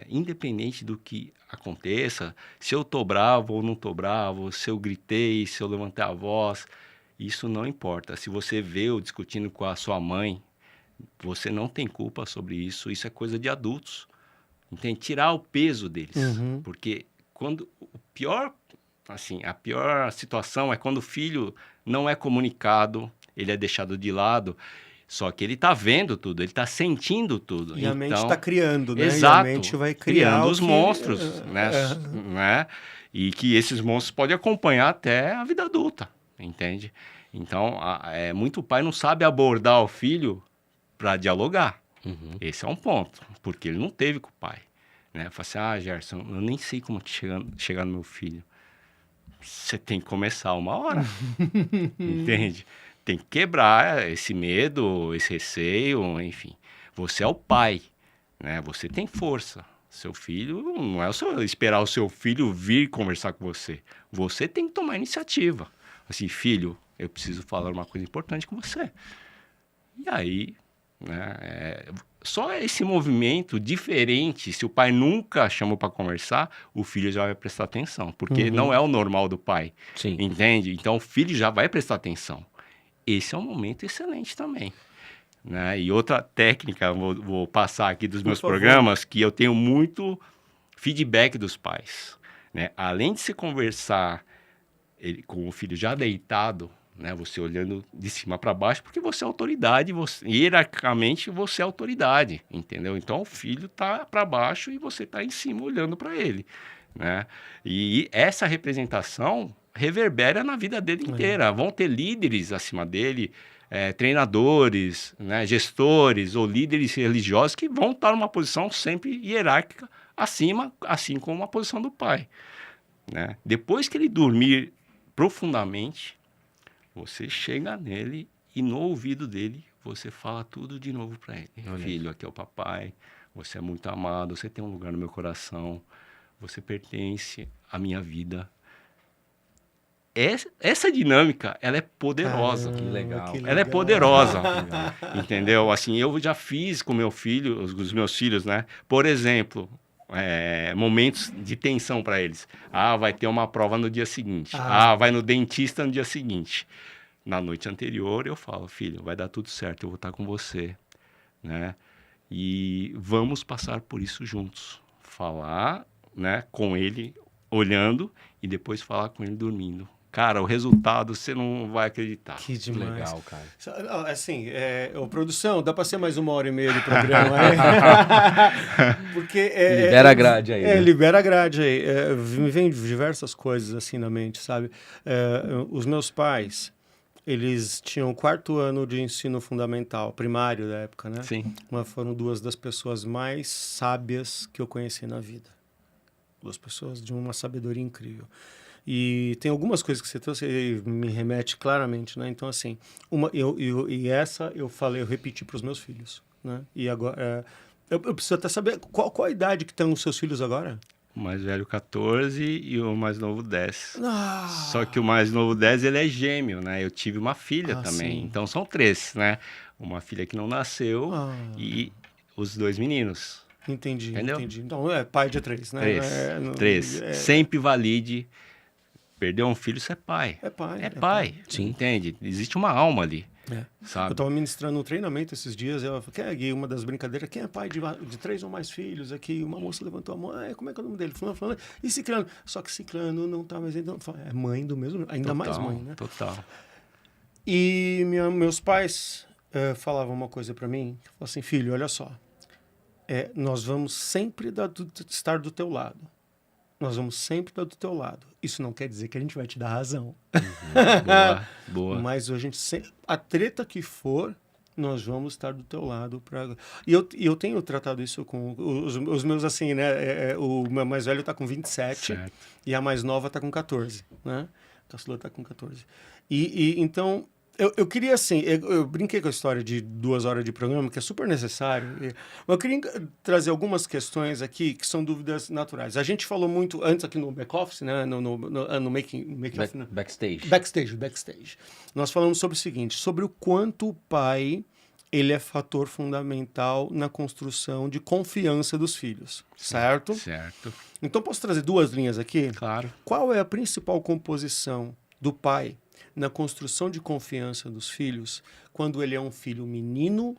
Independente do que aconteça, se eu tô bravo ou não tô bravo, se eu gritei, se eu levantei a voz, isso não importa. Se você vê eu discutindo com a sua mãe, você não tem culpa sobre isso. Isso é coisa de adultos. Entende? Tirar o peso deles. Porque a pior situação é quando o filho não é comunicado, ele é deixado de lado, só que ele está vendo tudo, ele está sentindo tudo. E a mente está criando, né? Exato, E a mente vai criando os monstros, né? E que esses monstros podem acompanhar até a vida adulta, entende? Então, muito pai não sabe abordar o filho para dialogar. Esse é um ponto, porque ele não teve com o pai. Né? Fala assim, Gerson, eu nem sei como chegar no meu filho. Você tem que começar uma hora, entende? Tem que quebrar esse medo, esse receio, enfim. Você é o pai, né? Você tem força. Seu filho, não é só esperar o seu filho vir conversar com você. Você tem que tomar iniciativa. Assim, filho, eu preciso falar uma coisa importante com você. E aí, né, só esse movimento diferente, se o pai nunca chamou para conversar, o filho já vai prestar atenção, porque não é o normal do pai, Sim. entende? Então o filho já vai prestar atenção. Esse é um momento excelente também. Né? E outra técnica, vou passar aqui dos meus programas, que eu tenho muito feedback dos pais. Né? Além de se conversar com o filho já deitado, né, você olhando de cima para baixo, porque você é autoridade, hierarquicamente você é autoridade, entendeu? Então o filho está para baixo e você está em cima olhando para ele, né? E essa representação reverbera na vida dele inteira. Vão ter líderes acima dele, treinadores, né, gestores ou líderes religiosos que vão estar numa posição sempre hierárquica acima, assim como a posição do pai, né? Depois que ele dormir profundamente, você chega nele e no ouvido dele você fala tudo de novo para ele. Filho, aqui é o papai, você é muito amado, você tem um lugar no meu coração, você pertence à minha vida. Essa dinâmica, ela é poderosa. Que legal. Ela é poderosa, entendeu? Assim, eu já fiz com meu filho, os meus filhos, né? Por exemplo, momentos de tensão para eles. Vai ter uma prova no dia seguinte. Vai no dentista no dia seguinte. Na noite anterior, eu falo, filho, vai dar tudo certo, eu vou estar com você, né? E vamos passar por isso juntos. Falar, né, com ele olhando e depois falar com ele dormindo. Cara, o resultado você não vai acreditar. Que demais. Legal, cara. Assim, produção, dá para ser mais 1h30 do programa, né? Porque libera a grade aí. Né? Libera a grade aí. Me vem diversas coisas assim na mente, sabe? Os meus pais, eles tinham o 4º ano de ensino fundamental, primário da época, né? Sim. Mas foram 2 das pessoas mais sábias que eu conheci na vida. 2 pessoas de uma sabedoria incrível. E tem algumas coisas que você trouxe e me remete claramente, né? Então, assim, essa eu repeti para os meus filhos, né? E agora, eu preciso até saber qual a idade que estão os seus filhos agora? O mais velho 14 e o mais novo 10. Só que o mais novo 10, ele é gêmeo, né? Eu tive uma filha também, sim. Então são 3, né? Uma filha que não nasceu e os 2 meninos. Entendi. Então, pai de 3, né? 3. Sempre valide. Perder um filho, você é pai. É pai. Sim. Entende? Existe uma alma ali. Sabe? Eu estava ministrando um treinamento esses dias, eu falei, uma das brincadeiras, quem é pai de 3 ou mais filhos aqui? Uma moça levantou a mão, como é que é o nome dele? Falando, e Ciclano? Só que Ciclano não está mais... É mãe do mesmo, ainda mais mãe, né? Total. E meus pais falavam uma coisa para mim, falavam assim, filho, olha só, nós vamos sempre estar do teu lado. Nós vamos sempre estar do teu lado. Isso não quer dizer que a gente vai te dar razão. Boa. Mas a treta que for, nós vamos estar do teu lado. E eu tenho tratado isso com os meus, assim, né? O meu mais velho está com 27 certo. E a mais nova está com 14, né? A caçula está com 14. Então... Eu queria, assim, eu brinquei com a história de 2 horas de programa, que é super necessário, mas eu queria trazer algumas questões aqui que são dúvidas naturais. A gente falou muito antes aqui no back-office, né, no make-off, né? Backstage. Nós falamos sobre o seguinte, sobre o quanto o pai, ele é fator fundamental na construção de confiança dos filhos, certo? Certo. Então, posso trazer 2 linhas aqui? Claro. Qual é a principal composição do pai na construção de confiança dos filhos, quando ele é um filho menino,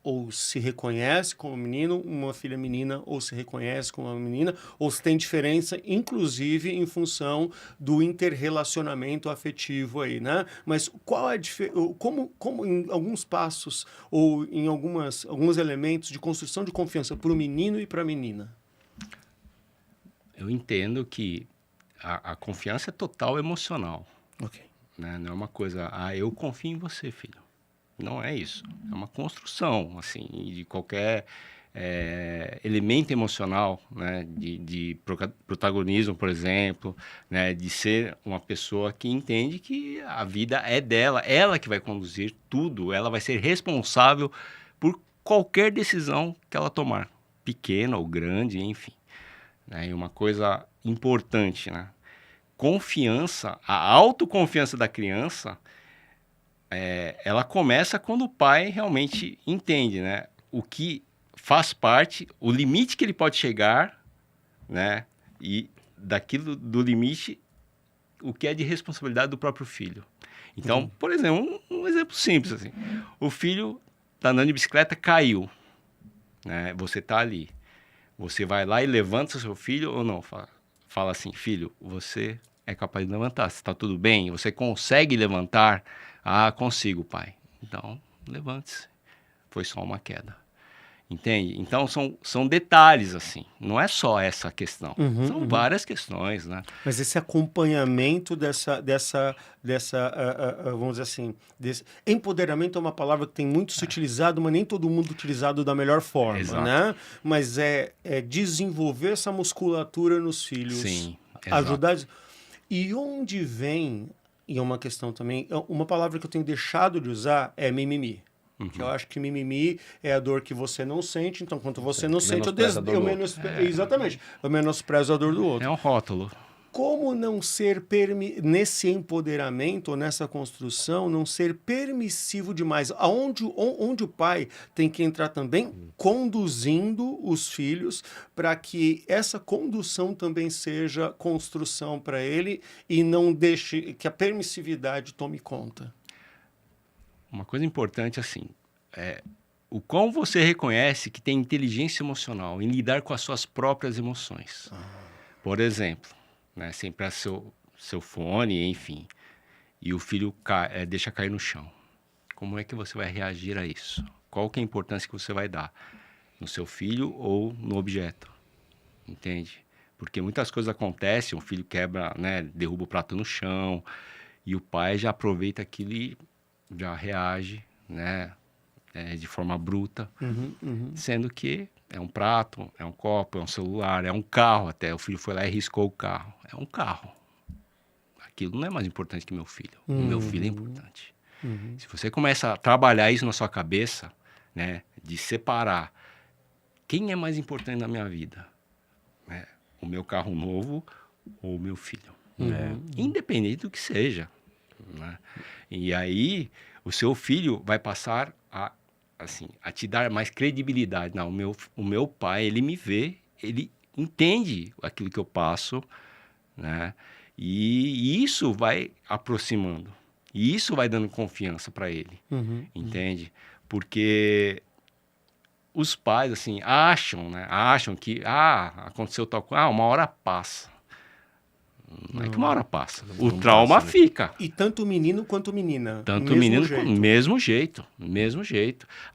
ou se reconhece como menino, uma filha menina, ou se reconhece como uma menina, ou se tem diferença, inclusive em função do interrelacionamento afetivo aí, né? Mas qual é como em alguns passos, ou em alguns elementos de construção de confiança para o menino e para a menina? Eu entendo que a confiança é total emocional. Ok. né? Não é uma coisa, eu confio em você, filho. Não é isso. É uma construção, assim, de qualquer elemento emocional, né? De protagonismo, por exemplo, né? De ser uma pessoa que entende que a vida é dela, ela que vai conduzir tudo, ela vai ser responsável por qualquer decisão que ela tomar, pequena ou grande, enfim. Né? E uma coisa importante, né? Confiança, a autoconfiança da criança, ela começa quando o pai realmente entende, né? O que faz parte, o limite que ele pode chegar, né? E daquilo do limite, o que é de responsabilidade do próprio filho. Então, por exemplo, um exemplo simples assim. O filho está andando de bicicleta, caiu, né? Você está ali. Você vai lá e levanta o seu filho ou não? Fala assim, filho, você é capaz de levantar. Está tudo bem? Você consegue levantar? Ah, consigo, pai. Então, levante-se. Foi só uma queda. Entende? Então, são detalhes, assim. Não é só essa questão. São várias questões, né? Mas esse acompanhamento dessa vamos dizer assim, desse empoderamento é uma palavra que tem muito se utilizado, mas nem todo mundo utilizado da melhor forma, Exato. né? Mas é desenvolver essa musculatura nos filhos. Sim, ajudar. E onde vem, e é uma questão também, uma palavra que eu tenho deixado de usar é mimimi. Que eu acho que mimimi é a dor que você não sente, então quando você não sente, exatamente, eu menosprezo a dor do outro. É um rótulo. Como não ser, nesse empoderamento, ou nessa construção, não ser permissivo demais? Onde o pai tem que entrar também conduzindo os filhos para que essa condução também seja construção para ele e não deixe que a permissividade tome conta. Uma coisa importante, assim, o quão você reconhece que tem inteligência emocional em lidar com as suas próprias emoções. Por exemplo, né, sem prestar seu fone, enfim, e o filho deixa cair no chão. Como é que você vai reagir a isso? Qual que é a importância que você vai dar? No seu filho ou no objeto? Entende? Porque muitas coisas acontecem, o filho quebra, né, derruba o prato no chão, e o pai já aproveita aquilo e já reage, né, de forma bruta, sendo que é um prato, é um copo, é um celular, é um carro até. O filho foi lá e riscou o carro. É um carro. Aquilo não é mais importante que meu filho. O meu filho é importante. Se você começa a trabalhar isso na sua cabeça, né, de separar quem é mais importante na minha vida, né, o meu carro novo ou o meu filho, independente do que seja, né? E aí o seu filho vai passar a te dar mais credibilidade. Não, o meu pai, ele me vê, ele entende aquilo que eu passo, né? E isso vai aproximando. E isso vai dando confiança para ele, entende? Porque os pais, assim, acham que, aconteceu tal coisa, uma hora passa. Não é que uma hora passa. O trauma fica. E tanto o menino quanto a menina. Tanto o menino quanto mesmo jeito.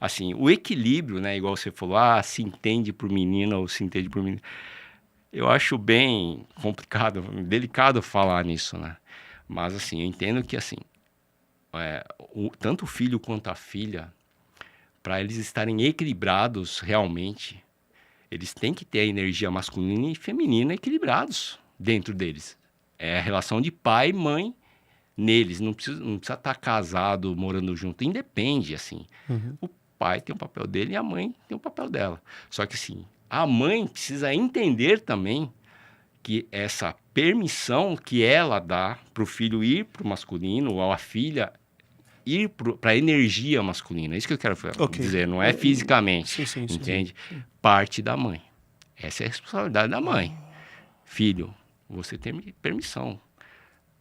Assim, o equilíbrio, né? Igual você falou, se entende por menino ou se entende por menino. Eu acho bem complicado, delicado falar nisso, né? Mas, assim, eu entendo que, assim, tanto o filho quanto a filha, para eles estarem equilibrados realmente, eles têm que ter a energia masculina e feminina equilibrados dentro deles. É a relação de pai e mãe neles. Não precisa estar casado, morando junto. Independe, assim. O pai tem o papel dele e a mãe tem o papel dela. Só que, assim, a mãe precisa entender também que essa permissão que ela dá para o filho ir para o masculino, ou a filha ir para a energia masculina. É isso que eu quero dizer. Não é fisicamente, entende? Sim. Parte da mãe. Essa é a responsabilidade da mãe. Filho, você tem permissão.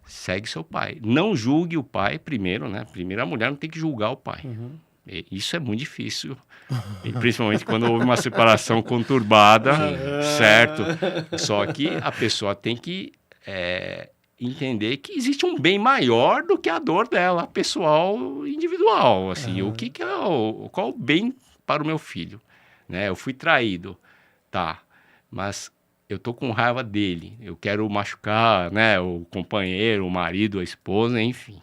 Segue seu pai. Não julgue o pai primeiro, né? Primeiro a mulher não tem que julgar o pai. Isso é muito difícil. E principalmente quando houve uma separação conturbada, certo? Só que a pessoa tem que entender que existe um bem maior do que a dor dela, pessoal, individual. Assim, o que é qual o bem para o meu filho? Né? Eu fui traído, tá? Mas eu tô com raiva dele, eu quero machucar, né, o companheiro, o marido, a esposa, enfim.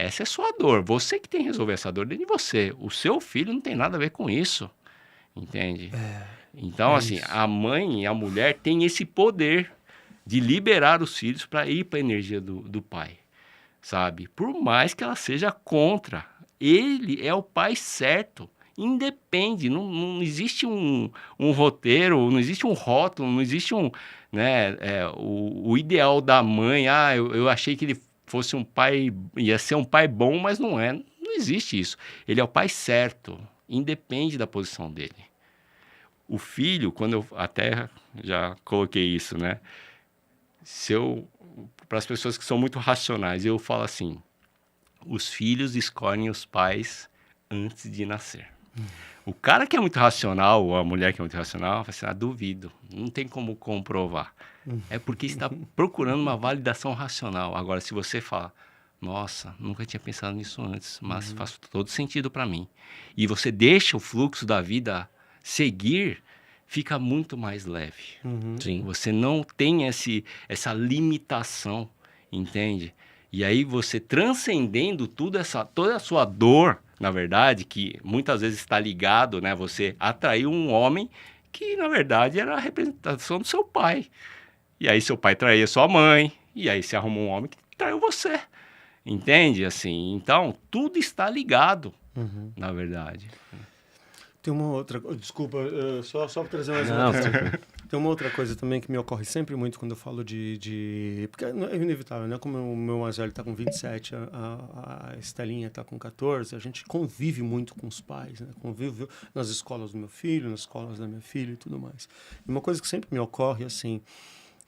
essa é sua dor. Você que tem que resolver essa dor dentro de você. O seu filho não tem nada a ver com isso. Entende? Então, assim, isso. a mãe e a mulher têm esse poder de liberar os filhos para ir para a energia do pai, sabe? Por mais que ela seja contra, ele é o pai certo. Independe, não existe um roteiro, não existe um rótulo, não existe né, o ideal da mãe. Eu achei que ele fosse um pai, ia ser um pai bom, mas não é. Não existe isso. Ele é o pai certo, independe da posição dele. O filho, quando eu até já coloquei isso, né? Para as pessoas que são muito racionais, eu falo assim: os filhos escolhem os pais antes de nascer. O cara que é muito racional, ou a mulher que é muito racional, fala assim: duvido, não tem como comprovar. É porque está procurando uma validação racional. Agora, se você fala, nossa, nunca tinha pensado nisso antes, mas faz todo sentido para mim. E você deixa o fluxo da vida seguir, fica muito mais leve. Sim. Você não tem essa limitação, entende? E aí você transcendendo toda a sua dor, na verdade, que muitas vezes está ligado, né? Você atraiu um homem que, na verdade, era a representação do seu pai. E aí seu pai traía sua mãe, e aí você arrumou um homem que traiu você. Entende? Assim, então, tudo está ligado, na verdade. Tem uma outra... Desculpa, só para trazer mais Não, uma coisa. Tem uma outra coisa também que me ocorre sempre muito quando eu falo porque é inevitável, né? Como o meu mais velho está com 27, a Estelinha está com 14, a gente convive muito com os pais, né? Convive nas escolas do meu filho, nas escolas da minha filha e tudo mais. E uma coisa que sempre me ocorre, assim,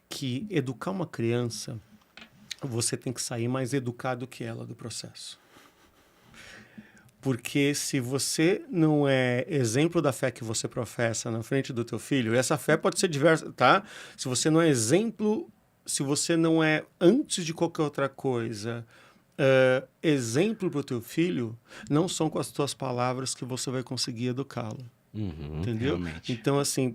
que educar uma criança, você tem que sair mais educado que ela do processo. Porque se você não é exemplo da fé que você professa na frente do teu filho, essa fé pode ser diversa, tá? Se você não é exemplo, se você não é, antes de qualquer outra coisa, exemplo para o teu filho, não são com as tuas palavras que você vai conseguir educá-lo. Entendeu? Realmente. Então, assim,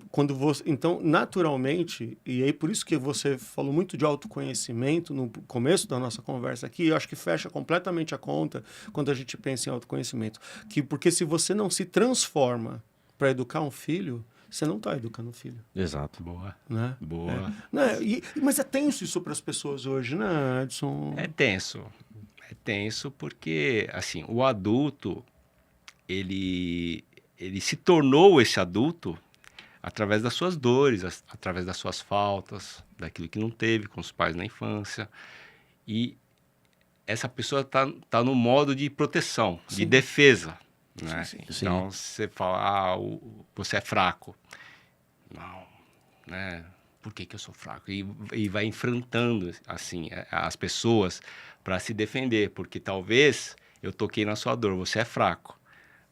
então, naturalmente, e aí por isso que você falou muito de autoconhecimento no começo da nossa conversa aqui, eu acho que fecha completamente a conta quando a gente pensa em autoconhecimento. Porque se você não se transforma para educar um filho, você não está educando um filho. Exato. Boa. Né? Boa. Mas é tenso isso para as pessoas hoje, né, Edson? É tenso. É tenso porque, assim, o adulto, ele se tornou esse adulto através das suas dores, através das suas faltas, daquilo que não teve com os pais na infância. E essa pessoa tá no modo de proteção, de defesa. Né? Sim. Então, você fala, você é fraco. Não, né? Por que eu sou fraco? E vai enfrentando, assim, as pessoas para se defender, porque talvez eu toquei na sua dor, você é fraco.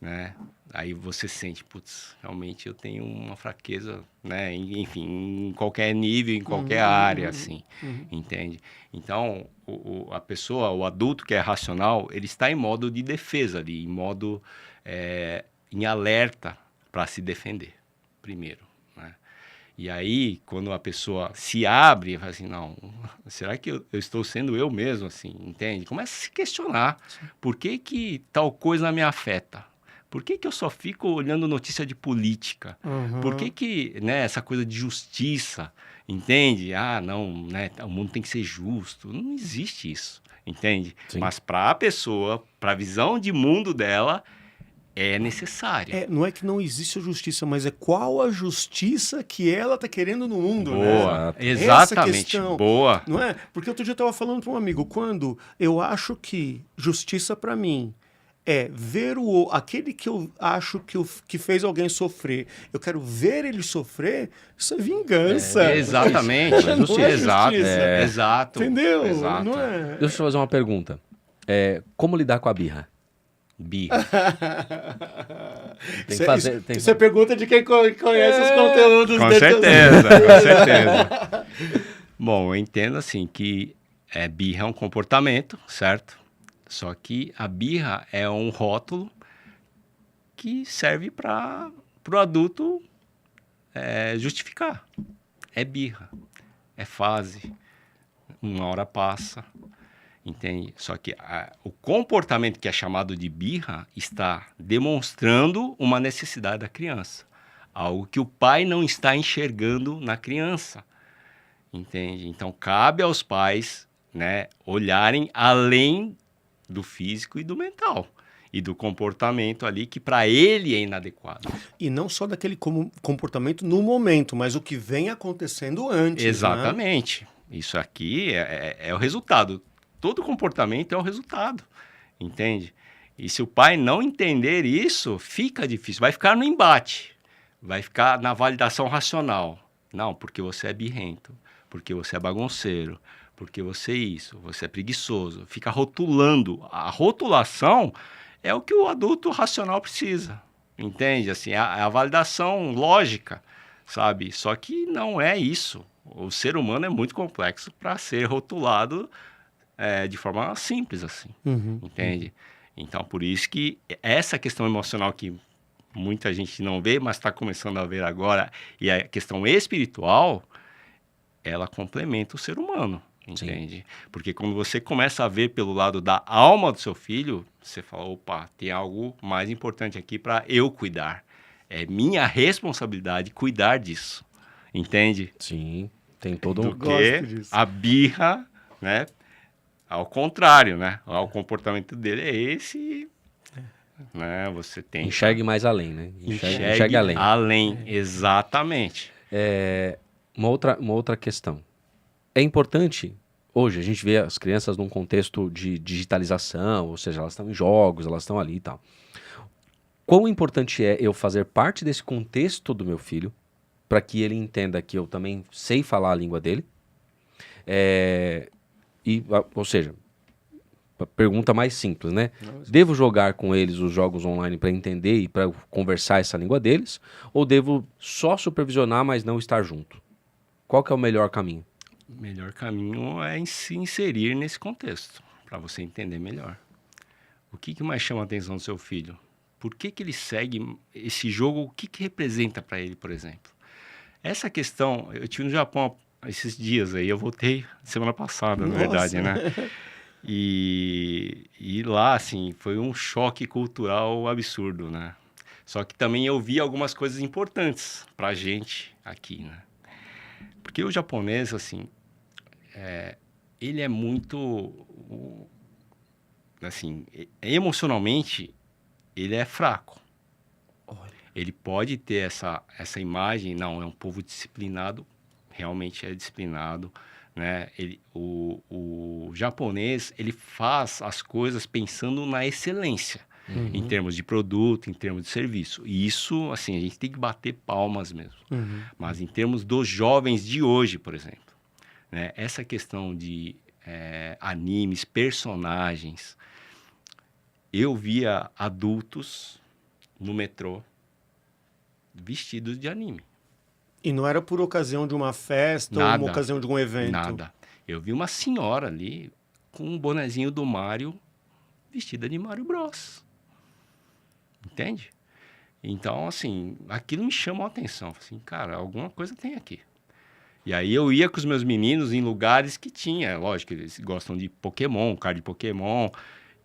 Né? Aí você sente, putz, realmente eu tenho uma fraqueza, né? Enfim, em qualquer nível, em qualquer área, assim, entende? Então, a pessoa, o adulto que é racional, ele está em modo de defesa ali, em modo, em alerta para se defender, primeiro, né? E aí, quando a pessoa se abre, fala assim, não, será que eu estou sendo eu mesmo, assim, entende? Começa a se questionar, por que tal coisa me afeta? Por que eu só fico olhando notícia de política? Por que né, essa coisa de justiça, entende? Não, né, o mundo tem que ser justo. Não existe isso, entende? Sim. Mas para a pessoa, para a visão de mundo dela, é necessária. Não é que não existe a justiça, mas é qual a justiça que ela está querendo no mundo, Boa, né? exatamente, Essa questão, boa. Não é? Porque outro dia eu estava falando para um amigo, quando eu acho que justiça para mim é ver aquele que eu acho que fez alguém sofrer, eu quero ver ele sofrer, isso é vingança. Exatamente. Não é Exato. justiça. Exato. Entendeu? Exato. Não é? Deixa eu fazer uma pergunta. Como lidar com a birra? Birra. Tem que fazer. Isso é pergunta de quem conhece os conteúdos. Com certeza, com certeza. Bom, eu entendo assim que birra é um comportamento, certo? Só que a birra é um rótulo que serve para o adulto justificar. É birra, é fase, uma hora passa. entende? Só que o comportamento que é chamado de birra está demonstrando uma necessidade da criança. Algo que o pai não está enxergando na criança, entende? Então, cabe aos pais, né, olharem além do físico e do mental. E do comportamento ali que para ele é inadequado. E não só daquele comportamento no momento, mas o que vem acontecendo antes. Exatamente. Né? Isso aqui é o resultado. Todo comportamento é o resultado, entende? E se o pai não entender isso, fica difícil. Vai ficar no embate, vai ficar na validação racional. Não, porque você é birrento, porque você é bagunceiro, porque você é isso, você é preguiçoso. Fica rotulando. A rotulação é o que o adulto racional precisa, entende? Assim, é a validação lógica, sabe? Só que não é isso. O ser humano é muito complexo para ser rotulado de forma simples, assim, entende? Então, por isso que essa questão emocional que muita gente não vê, mas está começando a ver agora, e a questão espiritual, ela complementa o ser humano. Entende? Sim. Porque quando você começa a ver pelo lado da alma do seu filho, você fala, opa, tem algo mais importante aqui para eu cuidar. É minha responsabilidade cuidar disso. Entende? Sim, tem todo Do que a birra, né? Ao contrário, né? O comportamento dele é esse, né? Você tem... Enxergue mais além, né? Enxergue além. Além, exatamente. Uma outra questão. É importante, hoje, a gente vê as crianças num contexto de digitalização, ou seja, elas estão em jogos, elas estão ali e tal. Quão importante é eu fazer parte desse contexto do meu filho, para que ele entenda que eu também sei falar a língua dele? Ou seja, pergunta mais simples, né? Devo jogar com eles os jogos online para entender e para conversar essa língua deles? Ou devo só supervisionar, mas não estar junto? Qual que é o melhor caminho? O melhor caminho é se inserir nesse contexto, para você entender melhor. O que mais chama a atenção do seu filho? Por que ele segue esse jogo? O que representa para ele, por exemplo? Essa questão, eu estive no Japão esses dias aí, eu voltei semana passada, na verdade, né? E lá, assim, foi um choque cultural absurdo, né? Só que também eu vi algumas coisas importantes para a gente aqui, né? Porque o japonês, assim, ele é muito, assim, emocionalmente, ele é fraco. Ele pode ter essa imagem, não, é um povo disciplinado, realmente é disciplinado, né? O japonês, ele faz as coisas pensando na excelência, em termos de produto, em termos de serviço. E isso, assim, a gente tem que bater palmas mesmo. Mas em termos dos jovens de hoje, por exemplo, né? Essa questão de animes, personagens, eu via adultos no metrô vestidos de anime. E não era por ocasião de uma festa ou uma ocasião de um evento? Nada. Eu vi uma senhora ali com um bonezinho do Mario vestida de Mario Bros. Entende? Então, assim, aquilo me chamou a atenção. Assim, cara, alguma coisa tem aqui. E aí eu ia com os meus meninos em lugares que tinha, lógico, eles gostam de Pokémon, card de Pokémon.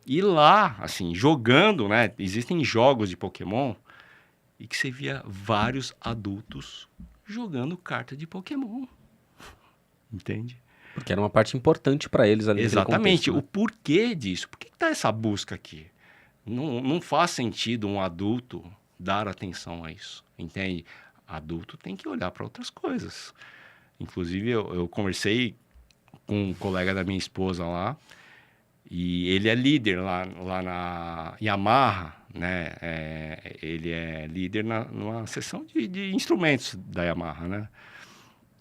E lá, assim, jogando, né? Existem jogos de Pokémon e que você via vários adultos jogando carta de Pokémon. Entende? Porque era uma parte importante para eles ali. Exatamente. Contexto, né? O porquê disso? Por que está essa busca aqui? Não faz sentido um adulto dar atenção a isso, entende? Adulto tem que olhar para outras coisas. Inclusive, eu conversei com um colega da minha esposa lá, e ele é líder lá na Yamaha, né? Ele é líder numa seção de instrumentos da Yamaha, né?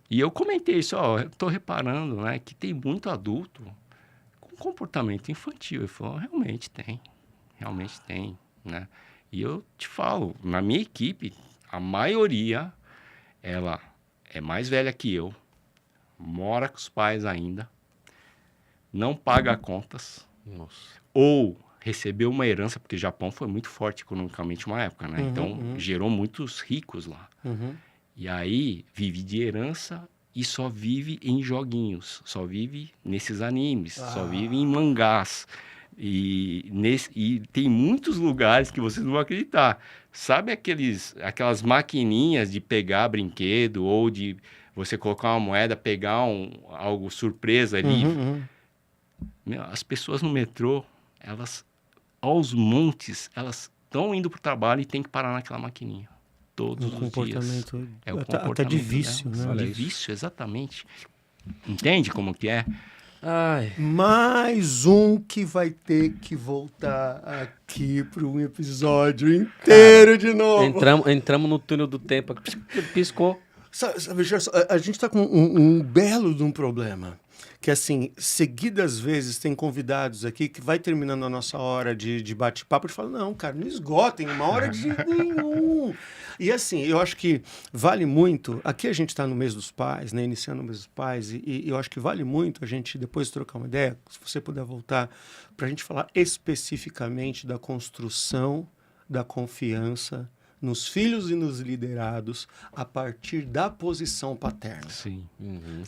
E eu comentei isso, eu estou reparando, né, que tem muito adulto com comportamento infantil. Ele falou, realmente tem, né? E eu te falo, na minha equipe, a maioria, ela é mais velha que eu, mora com os pais ainda, não paga contas, ou recebeu uma herança, porque o Japão foi muito forte economicamente uma época, né? Então, gerou muitos ricos lá. E aí, vive de herança e só vive em joguinhos, só vive nesses animes, só vive em mangás. E tem muitos lugares que vocês não vão acreditar. Sabe aquelas maquininhas de pegar brinquedo ou de você colocar uma moeda, pegar algo surpresa ali? Meu, as pessoas no metrô, elas, aos montes, elas estão indo para o trabalho e tem que parar naquela maquininha. Todos os dias. Comportamento, É o até comportamento de vício, delas. né? De vício, exatamente. Entende como que é? Ai, Mais um que vai ter que voltar aqui para um episódio inteiro de novo. entramos no túnel do tempo. Piscou. Sabe, Gerson, a gente está com um belo de um problema. Que, assim, seguidas vezes tem convidados aqui que vai terminando a nossa hora de bate-papo e fala, não, cara, não esgotem uma hora de nenhum. E, assim, eu acho que vale muito... Aqui a gente está no mês dos pais, né, iniciando o mês dos pais, e eu acho que vale muito a gente depois trocar uma ideia, se você puder voltar, para a gente falar especificamente da construção da confiança nos filhos e nos liderados a partir da posição paterna. Sim.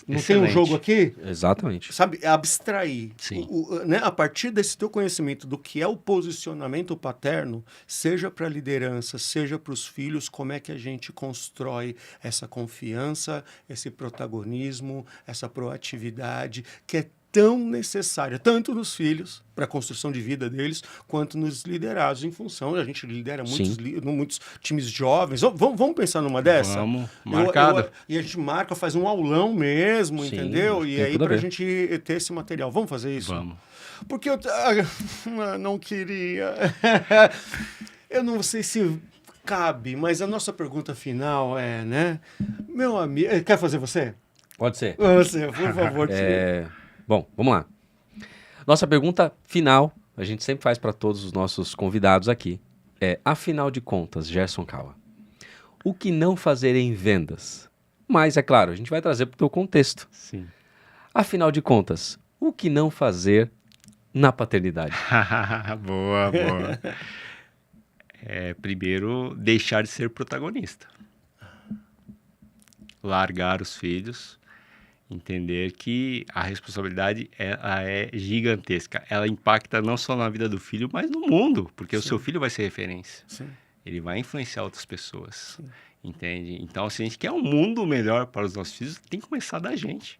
Não tem um jogo aqui? Exatamente. Sabe, abstrair. Sim. Né, a partir desse teu conhecimento do que é o posicionamento paterno, seja para a liderança, seja para os filhos, como é que a gente constrói essa confiança, esse protagonismo, essa proatividade, que é tão necessária, tanto nos filhos, para a construção de vida deles, quanto nos liderados, em função, a gente lidera muitos times jovens. Vamos pensar numa dessa? Vamos, marcado. E a gente marca, faz um aulão mesmo, Sim, entendeu? E tem aí tudo a para a ver. gente ter esse material. Vamos fazer isso? Vamos. Porque eu não queria. Eu não sei se cabe, mas a nossa pergunta final é, né? Meu amigo... Quer fazer você? Pode ser. Você, por favor. Bom, vamos lá. Nossa pergunta final, a gente sempre faz para todos os nossos convidados aqui, afinal de contas, Gerson Kawa, o que não fazer em vendas? Mas, é claro, a gente vai trazer para o teu contexto. Sim. Afinal de contas, o que não fazer na paternidade? Boa. Primeiro, deixar de ser protagonista. Largar os filhos, entender que a responsabilidade ela é gigantesca. Ela impacta não só na vida do filho, mas no mundo, porque o seu filho vai ser referência. Sim. Ele vai influenciar outras pessoas, Sim. entende? Então, se a gente quer um mundo melhor para os nossos filhos, tem que começar da gente.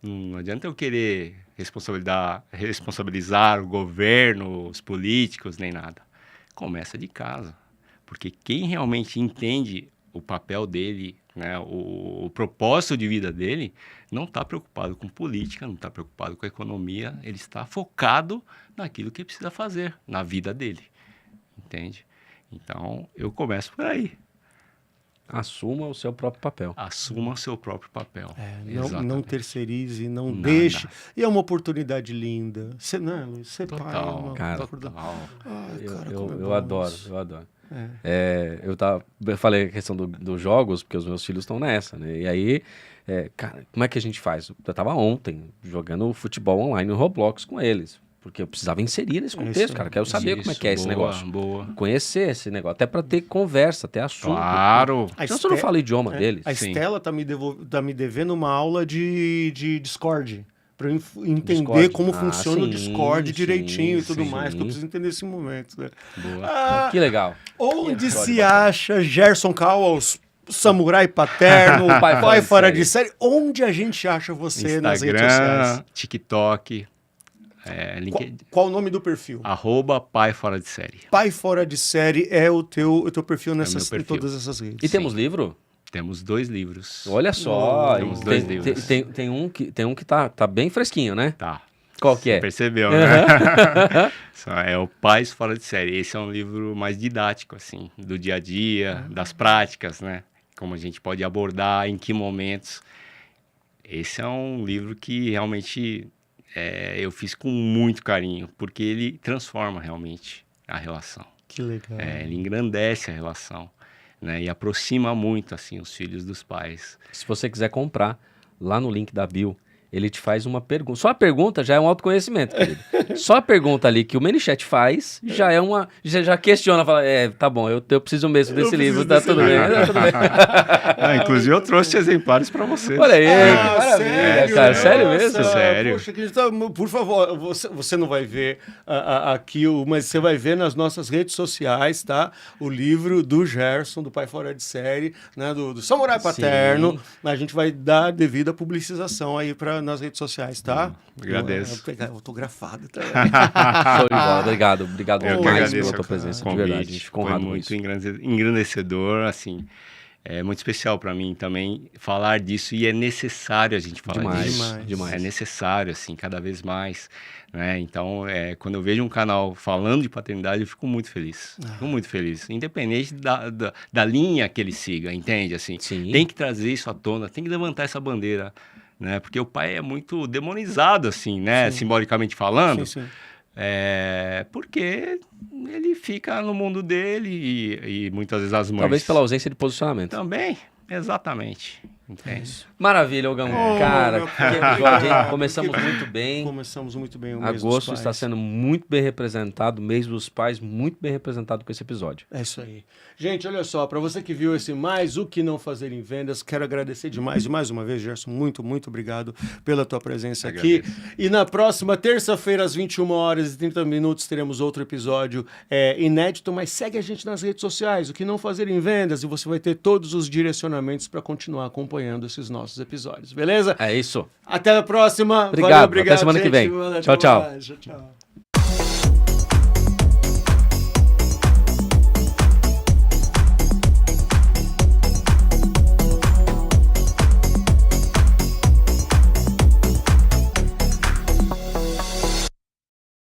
Não adianta eu querer responsabilizar o governo, os políticos, nem nada. Começa de casa, porque quem realmente entende o papel dele, né, o propósito de vida dele, não está preocupado com política, não está preocupado com a economia, ele está focado naquilo que precisa fazer na vida dele, entende? Então, eu começo por aí. Assuma o seu próprio papel. Assuma seu próprio papel. Não Exatamente. terceirize, não Nada. deixe. E é uma oportunidade linda. Você, né, Luiz? Ser pai é Total, uma cara. total. Ai, cara, Eu como é bom adoro, isso. eu adoro. É. Eu falei a questão dos jogos, porque os meus filhos estão nessa, né? E aí, cara, como é que a gente faz? Eu tava ontem jogando futebol online no Roblox com eles, porque eu precisava inserir nesse contexto, Isso, cara. Quero saber como é que é esse boa, negócio. Boa. Conhecer esse negócio, até pra ter conversa, ter assunto. Claro. Senão você não fala o idioma deles. A Sim. Estela tá me devendo uma aula de Discord. Para eu entender Discord. como Ah, funciona o sim, Discord direitinho e tudo sim. mais, que eu preciso entender esse momento. Né? Boa. Ah, Que legal. onde Discord se bacana. acha Gerson Cowles, samurai paterno, pai fora de série? Onde a gente acha você nas redes sociais? Instagram, TikTok, LinkedIn. Qual o nome do perfil? @pai fora de série. Pai fora de série é o teu perfil meu em perfil. todas essas redes. E temos livro? Temos 2 livros. Olha só. Temos e 2 tem, livros. tem um que tá bem fresquinho, né? Tá. Qual que é? Percebeu, né? É o Pais Fora de Série. Esse é um livro mais didático, assim, do dia a dia, das práticas, né? Como a gente pode abordar, em que momentos. Esse é um livro que realmente eu fiz com muito carinho, porque ele transforma realmente a relação. Que legal. Ele engrandece a relação, né? E aproxima muito, assim, os filhos dos pais. Se você quiser comprar, lá no link da bio, ele te faz uma pergunta. Só a pergunta já é um autoconhecimento, querido. Só a pergunta ali que o Manichat faz já é uma... Já questiona, fala, tá bom, eu preciso mesmo desse livro, tá tudo bem, tá tudo bem. Inclusive eu trouxe exemplares para você. Olha aí, maravilha, sério? cara, sério Nossa, mesmo? Sério. Poxa, por favor, você não vai ver aqui, mas você vai ver nas nossas redes sociais, tá? O livro do Gerson, do Pai Fora de Série, né? Do Samurai Paterno. A gente vai dar devida publicização aí nas redes sociais, tá? Agradeço. Vou pegar autografado, tá? Show de bola, obrigado Eu que mais agradeço pela tua o presença, de convite. verdade, a gente ficou Foi honrado com muito isso. engrandecedor, assim. É muito especial para mim também falar disso e é necessário a gente falar disso. Demais. É necessário, assim, cada vez mais, né? Então, quando eu vejo um canal falando de paternidade, eu fico muito feliz. Fico muito feliz. Independente da linha que ele siga, entende? Assim, Sim. tem que trazer isso à tona, tem que levantar essa bandeira, né? Porque o pai é muito demonizado, assim, né? Sim. Simbolicamente falando. Sim. Porque ele fica no mundo dele e muitas vezes as mães... Talvez pela ausência de posicionamento. Também, exatamente. Entende? Maravilha, Ogão. Cara, que episódio, hein? Começamos muito bem. Começamos muito bem o mês dos Agosto pais. está sendo muito bem representado, mês dos pais muito bem representado com esse episódio. É isso aí. Gente, olha só, para você que viu esse Mais O Que Não Fazer em Vendas, quero agradecer demais, e mais uma vez, Gerson, muito obrigado pela tua presença aqui. E na próxima terça-feira, às 21h30, teremos outro episódio inédito, mas segue a gente nas redes sociais, O Que Não Fazer em Vendas, e você vai ter todos os direcionamentos para continuar acompanhando esses nossos episódios, beleza? É isso. Até a próxima. Obrigado. Valeu, obrigado. Até semana que vem. Gente. Tchau, tchau. Tchau.